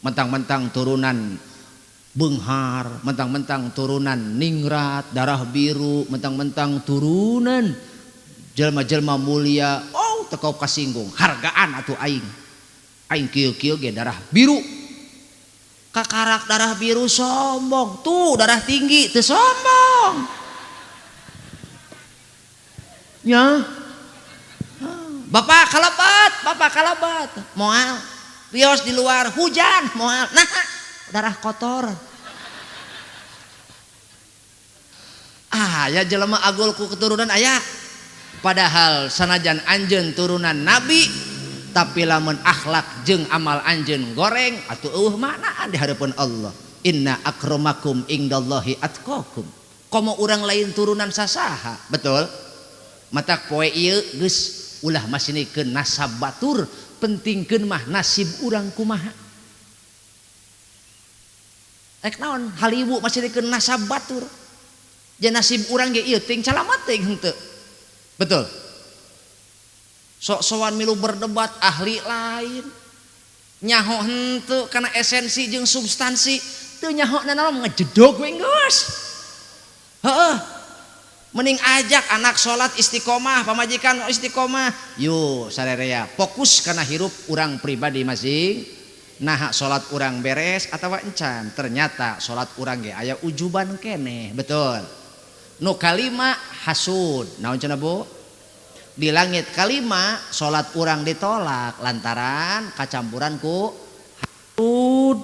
Mentang-mentang turunan Beunghar, mentang-mentang turunan ningrat, darah biru, mentang-mentang turunan jelma-jelma mulia, oh teu kasinggung, hargaan atuh aing. Aing kieu-kieu ge darah biru. Kakarak darah biru sombong, tuh darah tinggi teu sombong. Ya. Bapak kalabat, moal. Bios di luar hujan, moal. Nah, darah kotor. Ya jelema agulku keturunan aya. Padahal sanajan anjeun turunan nabi, tapi lamun akhlak jeung amal anjeun goreng atuh manaan di hadapan Allah. Inna akramakum indallahi atqakum. Komo urang lain turunan sasaha, betul? Matak poe ieu geus ulah masinikeun nasab batur, pentingkeun mah nasib urang kumaha. Rek naon haliwu masinikeun nasab batur. Jeung nasib urang ge ieu teuing calamat teuing henteu. Betul? Sok-sokan milu berdebat ahli lain nyaho henteu karena esensi jeung substansi teu nyaho naon ngejedog we geus. Heeh. Mending ajak anak salat istiqomah, pamajikan istiqomah. Yo sarerea fokus kana hirup urang pribadi masing. Nah salat urang beres atawa encan. Ternyata salat urang ge aya ujuban keneh, betul. Nu kalima hasud. Naon cenah Bu? Di langit kalima salat urang ditolak lantaran kacampuran ku hasud.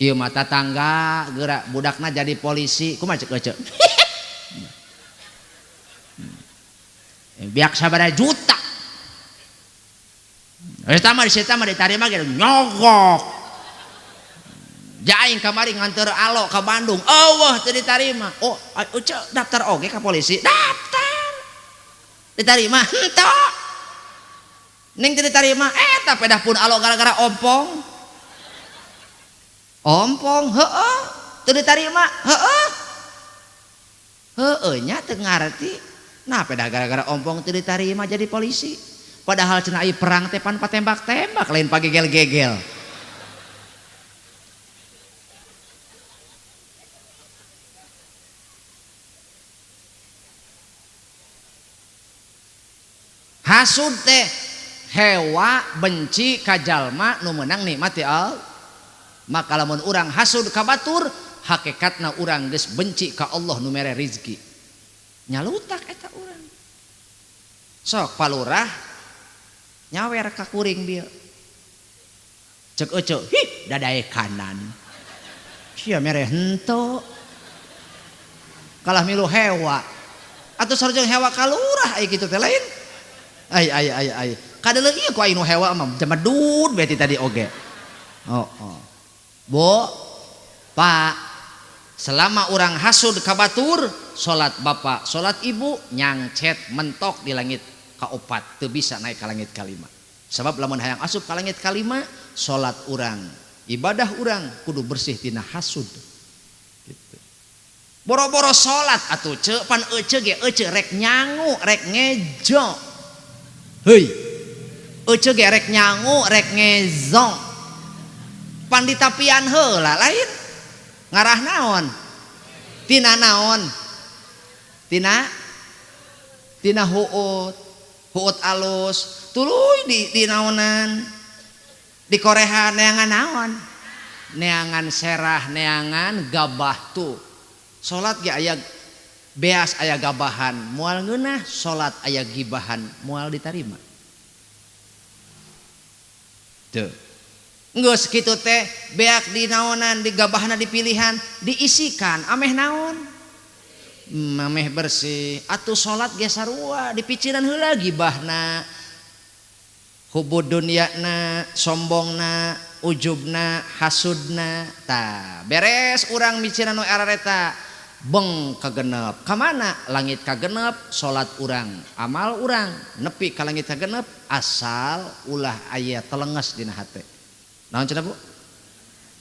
Ieu mah tatangga geura budakna jadi polisi kumaha ceuk eceuk. Biak sabaraha juta. Eta mah ditarima ge nyogok. Jaing kamari nganter alo ka Bandung. Eueuh teu ditarima. Oh, ceuk daftar oge ka polisi. Daftar. Ditarima henteu. Ning teu ditarima eta pedah pun alo gara-gara ompong. Ompong heeh. Teu ditarima heeh. Heeh nya teu ngarti. Nah pedah gara-gara ompong teu ditarima jadi polisi. Padahal cenah ieu perang teh pan patembak-tembak lain pagegel-gegel. Hasud teh hewa benci ka jalma nu meunang nikmati Allah. Maka lamun urang hasud ka batur, hakikatna urang geus benci ka Allah nu mere rizki nyalutak eta urang sok palurah nyawer ka kuring dia cek ece hih dadae kanan sia mere henteu kalah milu hewa atuh sareng hewa kalurah aya kitu teh lain ai kadeuleu ieu ku aya nu hewa mah jemedud beti tadi oge oh Bo Pak selama orang hasud ka batur salat bapak salat ibu nyangcet mentok di langit kaopat teu bisa naik ka langit kalima sebab lamun hayang asup ka langit kalima salat urang ibadah urang kudu bersih tina hasud gitu. Boro-boro salat atuh ceu pan ece ge ece rek nyangu rek ngejo heuy ece ge rek nyangu rek ngezo pan ditapian heula lain ngarah naon tina naon tina huut alus tuluy di naonan di korehan neangan naon neangan serah neangan gabah tuh salat ge aya beas aya gabahan moal ngeunah salat aya gibahan moal ditarima tuh geus kitu teh beak di naonan di gabahna dipilihan diisikan ameh naon ameh bersih atuh salat ge sarua dipiciran heula gibahna hubud dunyana sombongna ujubna hasudna tah beres urang miciran nu arareta beng kagenep ka mana langit kagenep salat urang amal urang nepi ka langit kagenep asal ulah aya telenges dina hate naon cenah Bu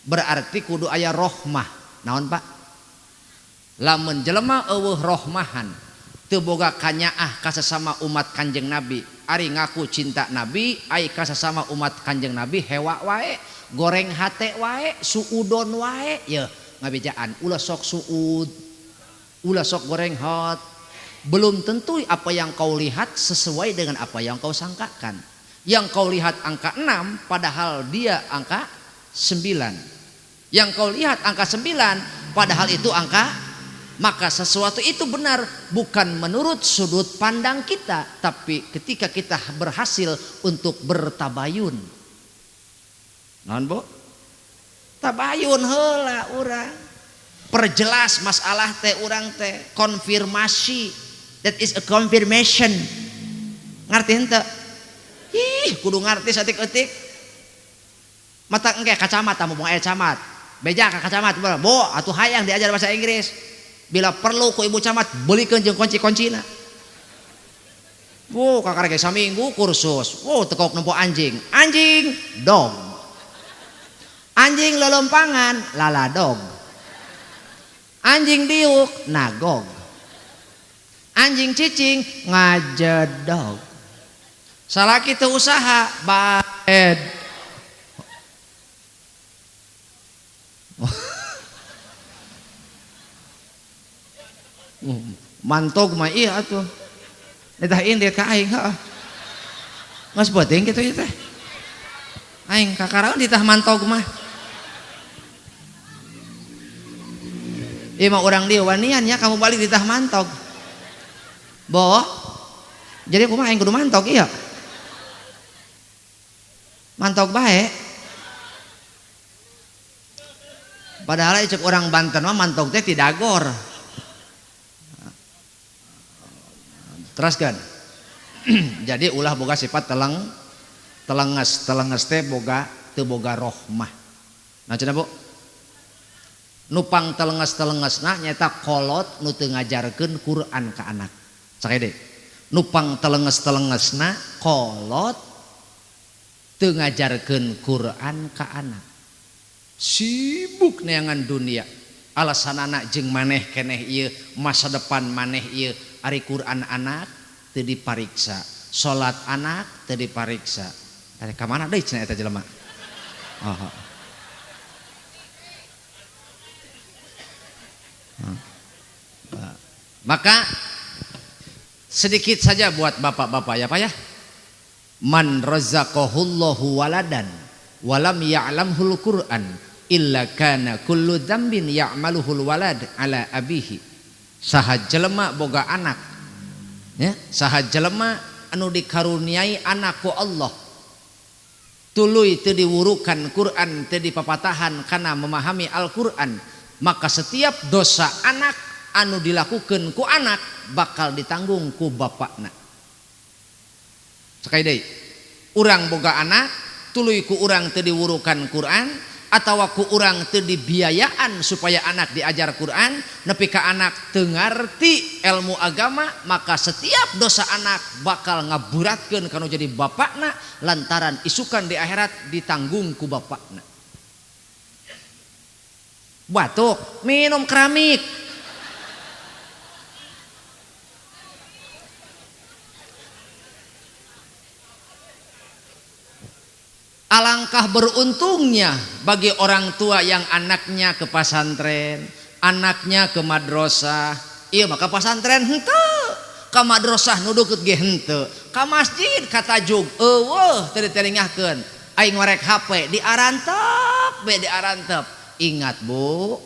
berarti kudu aya rohmah naon Pak lamun jelema eueuh rohmahan teu boga kanyaah ka sesama umat Kanjeng Nabi ari ngaku cinta Nabi ai ka sesama umat Kanjeng Nabi hewa wae goreng hate wae suudon wae yeuh ngabejaan ulah sok suud ulah sok goreng hot belum tentu apa yang kau lihat sesuai dengan apa yang kau sangkakan yang kau lihat angka 6 padahal dia angka 9 yang kau lihat angka 9 padahal itu angka maka sesuatu itu benar bukan menurut sudut pandang kita tapi ketika kita berhasil untuk bertabayun naon Bu tabayun heula urang perjelas masalah teh urang teh konfirmasi that is a confirmation ngarti henteu ih kudu ngarti satik-etik mata engke kacamata mumpung aya camat beja ka kacamat Bo atuh hayang diajar bahasa Inggris bila perlu ku ibu camat beulikeun jeung kunci-kuncina Bu kakarek saminggu kursus tekok nempo anjing dog anjing lelempangan laladog anjing diuk nagog anjing cicing ngajedog salah kita usaha baed mantog mah iya atuh eta indit ka aing heuh geus beuting kitu teh aing kakaraeun ditah mantog mah ieu mah urang dieu wanian nya kamu balik ditah mantog Bo jadi kumaha aing kudu mantog ieu mantog bae padahal cek orang Banten mah mantog teh ti dagor teruskan jadi ulah boga sifat telenges teh boga teu boga rohmah nah cenah Bu nupang telenges-telengesna nyata kolot nu teu ngajarkeun Quran ka anak sakede nupang telenges-telengesna kolot teu ngajarkeun Quran ka anak sibuk neangan dunia alasanana jeung maneh keneh ieu masa depan maneh ieu ari Quran anak teu dipariksa salat anak teu dipariksa ari ka mana deui cenah eta jelema maka sedikit saja buat bapak-bapak ya Pak ya man razaqahullahu waladan walam ya'lamhul Qur'an illa kana kullu dzambin ya'maluhul walad ala abihi. Saha jelema boga anak ya, saha jelema anu dikaruniai anak ku Allah tuluy teu diwurukan Quran, teu dipapatahan kana memahami Al-Quran, maka setiap dosa anak anu dilakukan ku anak bakal ditanggung ku bapakna. Sekali deui, urang boga anak tuluy ku urang teu diwurukan Quran atawa ku urang teu dibiayaan supaya anak diajar Quran, nepi ka anak teu ngarti ilmu agama, maka setiap dosa anak bakal ngaburatkeun kanu jadi bapakna lantaran isukan di akhirat ditanggung ku bapakna. Batuk, minum keramik. Alangkah beruntungnya bagi orang tua yang anaknya ke pesantren, anaknya ke madrasah. Iya maka pesantren henteu, ke madrasah nu deukeut ge henteu, ka masjid ka tajuk eueuh teu diteringahkeun. Aing ngorek HP diarantep be diarantep. Ingat Bu,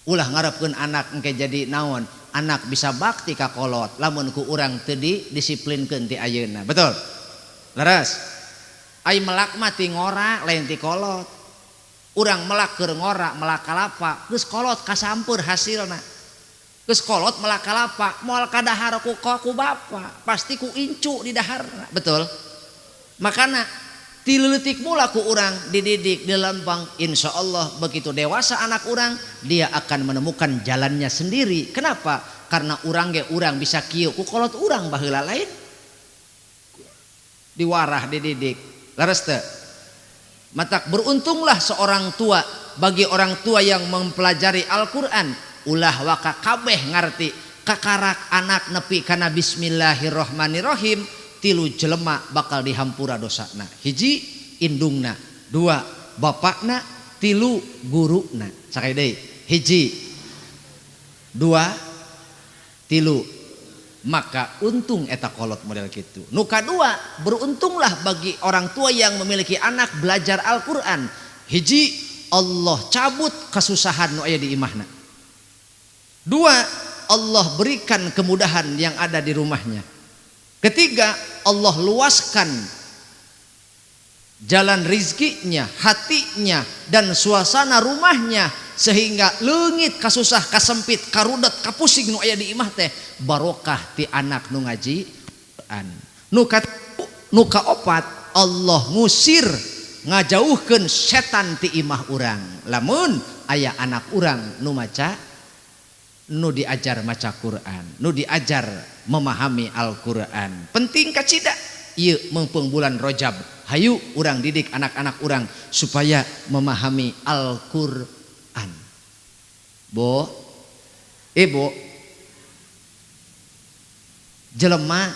ulah ngarepkeun anak engke jadi naon? Anak bisa bakti ka kolot lamun ku urang teu disiplinkeun ti ayeuna. Betul? Leres? Ai melak mati ngora lain ti kolot. Urang melak keur ngora melak kalapa geus kolot kasampeur hasilna. Geus kolot melak kalapa moal kadahar ku bapa pasti ku incu di daharna. Betul? Makana ti leutik mula ku urang dididik di lempang, insyaallah begitu dewasa anak urang dia akan menemukan jalannya sendiri. Kenapa? Karena urang ge urang bisa kieu ku kolot urang baheula lain diwarah dididik. Laras teu? Matak beruntunglah seorang tua bagi orang tua yang mempelajari Al-Quran, ulah waka kabeh ngarti kakarak anak nepi kana bismillahirrohmanirrohim, tilu jelema bakal dihampura dosana. Hiji indungna, dua bapakna, tilu guruna. Sakali deui, hiji dua tilu. Maka untung eta kolot model gitu. Nu kadua, beruntunglah bagi orang tua yang memiliki anak belajar Al-Quran. Hiji, Allah cabut kesusahan nu aya di imahna. Dua, Allah berikan kemudahan yang ada di rumahnya. Ketiga, Allah luaskan jalan rizkinya, hatinya, dan suasana rumahnya, sehingga leungit kasusah kasempit karudet kapusing nu aya di imah teh barokah ti anak nu ngaji Quran. Nu kaopat, Allah ngusir ngajauhkeun setan ti imah urang lamun aya anak urang nu maca, nu diajar maca Quran, nu diajar memahami Al-Quran. Penting kacida ieu meungpeung bulan Rajab, hayu urang didik anak-anak urang supaya memahami Al-Quran. Bo, ibu, jelema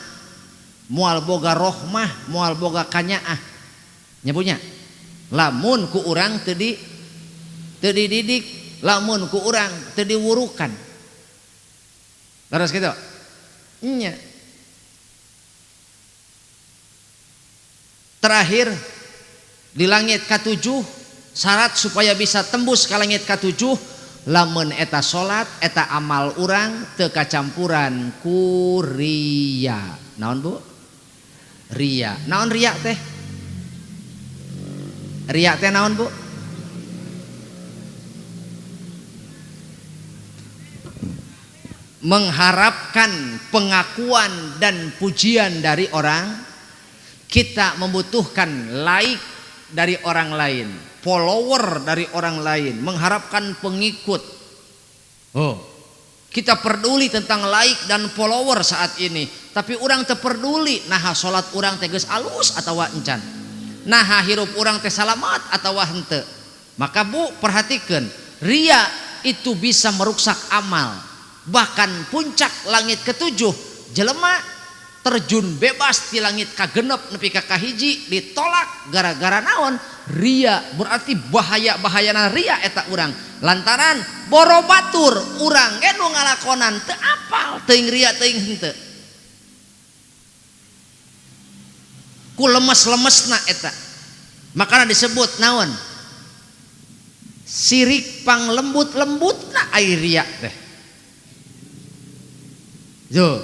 mual boga rohmah, mual boga kanyaah, nyebunya. Lamun ku urang teu dididik, lamun ku urang teu diwurukan. Laras kitu? Nya. Terakhir di langit ke-7 syarat supaya bisa tembus ke langit ke-7, lamun eta salat eta amal urang teu kacampuran ku ria. Naon Bu? Ria. Naon ria teh? Ria teh naon Bu? Mengharapkan pengakuan dan pujian dari orang. Kita membutuhkan like dari orang lain, follower dari orang lain, mengharapkan pengikut. Oh, kita peduli tentang like dan follower saat ini, tapi orang teu peduli naha salat urang teh geus alus atawa encan, naha hirup urang teh salamat atawa henteu. Maka Bu perhatikan, ria itu bisa merusak amal. Bahkan puncak langit ke-7 jelema terjun bebas di langit kagenep nepi ka kahiji ditolak gara-gara naon? Ria. Berarti bahaya-bahayana ria eta urang. Lantaran borobatur urang ge nu ngalakonan teu apal teuing ria teuing henteu. Ku lemes-lemesna eta. Makana disebut naon? sirik pang lembut-lembut na airia teh. Tuh.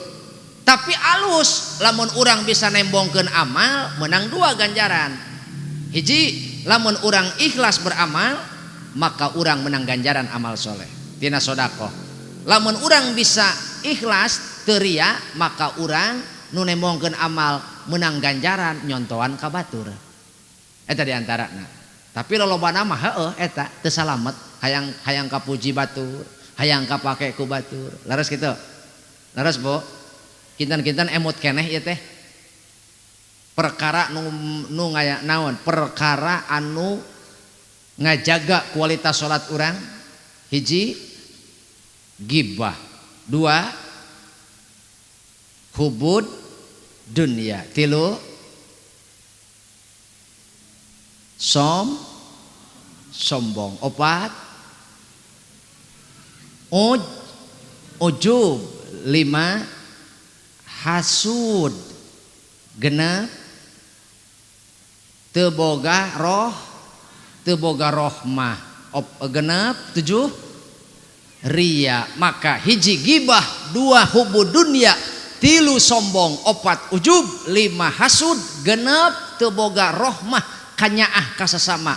Tapi alus lamun urang bisa nembongkeun amal menang 2 ganjaran. Hiji, lamun urang ikhlas beramal maka urang menang ganjaran amal soleh tina sodaqoh. Lamun urang bisa ikhlas teu ria maka urang nu nembongkeun amal menang ganjaran nyontoan ka batur. Eta diantarana. Tapi lolobana mah heueuh eta teu salamet, hayang kapuji batur, hayang kapake ku batur. Laras kitu. Laras Bu. Kinten-kinten emot keneh ieu teh. Perkara nu ngaya naon? Perkara anu ngajaga kualitas salat urang. Hiji, gibah. 2, hubud dunia. 3, sombong. 4, ujub. 5, hasud. 6, teu boga rohmah. 7, ria. Maka hiji gibah, 2 hubud dunia, 3 sombong, 4 ujub, 5 hasud, 6 teu boga rohmah kanyaah ka sasama.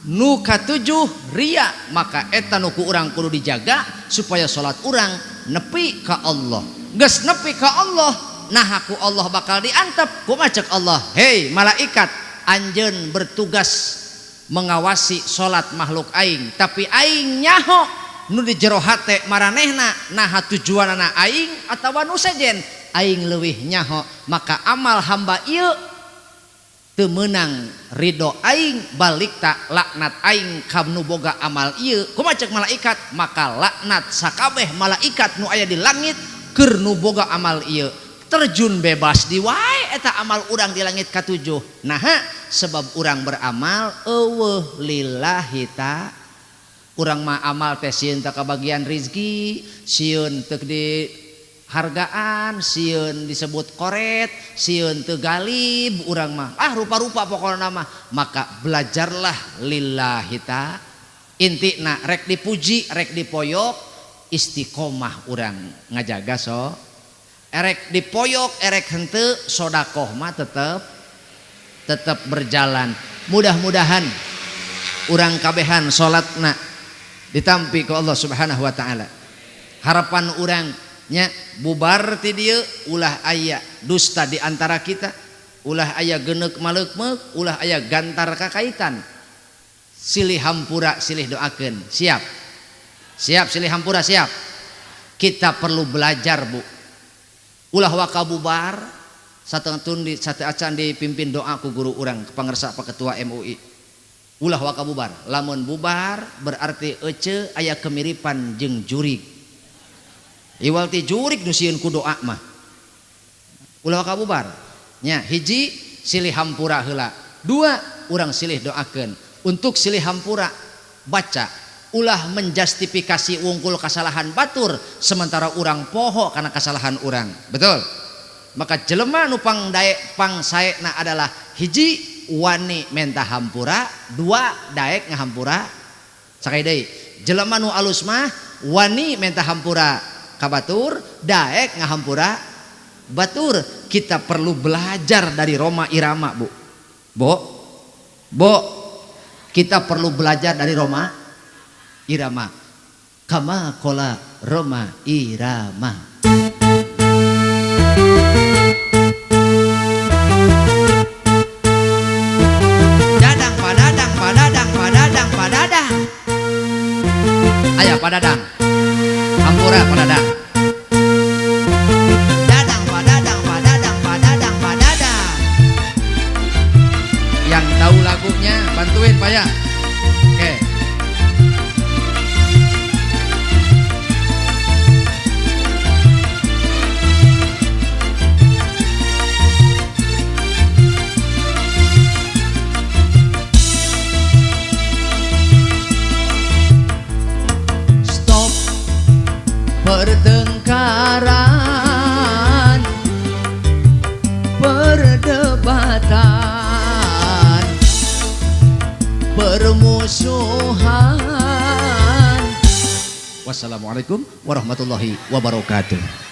Nu ka-7 ria. Maka eta nu ku urang kudu dijaga supaya salat urang nepi ka Allah. Geus nepi ka Allah, nah ku Allah bakal diantep. Kumaha ceuk Allah? Hei malaikat, anjeun bertugas mengawasi salat makhluk aing, tapi aing nyaho nu di jero hate maranehna naha tujuanana aing atawa nu sejen aing leuwih nyaho. Maka amal hamba ieu teu meunang ridho aing, balikta laknat aing ka nu boga amal ieu. Kumaha ceuk malaikat? Maka laknat sakabeh malaikat nu aya di langit keur nu boga amal ieu terjun bebas di wae eta amal urang di langit ka-7. Nah, sebab urang beramal eueuh lillahi ta. Urang mah amal teh sieun teu kabagian rezeki, sieun teu di hargaan, sieun disebut koret, sieun teu galib urang mah. Rupa-rupa pokona mah. Maka belajarlah lillahi ta. Intina rek dipuji, rek dipoyok, istiqomah urang ngajaga so. Erek dipoyok, erek henteu, sodakoh mah tetep berjalan. Mudah-mudahan urang kabehan salatna ditampi ku Allah Subhanahu wa taala. Harapan urangnya bubar ti dieu ulah aya dusta di antara kita, ulah aya geneuk maleukmeuk, ulah aya gantar kakaitan. Silih hampura, silih doakeun. Siap? Siap silih hampura, siap. Kita perlu belajar, Bu. Ulah waka bubar sateuntun di sate acan dipimpin doa ku guru urang pangersa Pak Ketua MUI. Ulah waka bubar. Lamun bubar berarti ece aya kemiripan jeung jurig. Iwal ti jurig nu sieun ku doa mah. Ulah waka bubar. Nya hiji silih hampura heula. 2 urang silih doakeun. Untuk silih hampura baca ulah menjustifikasi wungkul kesalahan batur sementara urang poho karena kesalahan urang. Betul? Maka jelema nu pangsaena adalah hiji wani menta hampura, 2 daek ngahampura. Sakali deui, jelema nu alus mah wani menta hampura ka batur, daek ngahampura batur. Kita perlu belajar dari Roma Irama, Bu. Kita perlu belajar dari Roma Irama. Kama kola Roma Irama. Dadang padadang padadang padadang padadang. Aya padadang. Hampura padadang. Dadang padadang padadang padadang padadang. Yang tahu lagunya bantuin Pak ya. Oke. Pertengkaran, perdebatan, permusuhan Wassalamualaikum warahmatullahi wabarakatuh.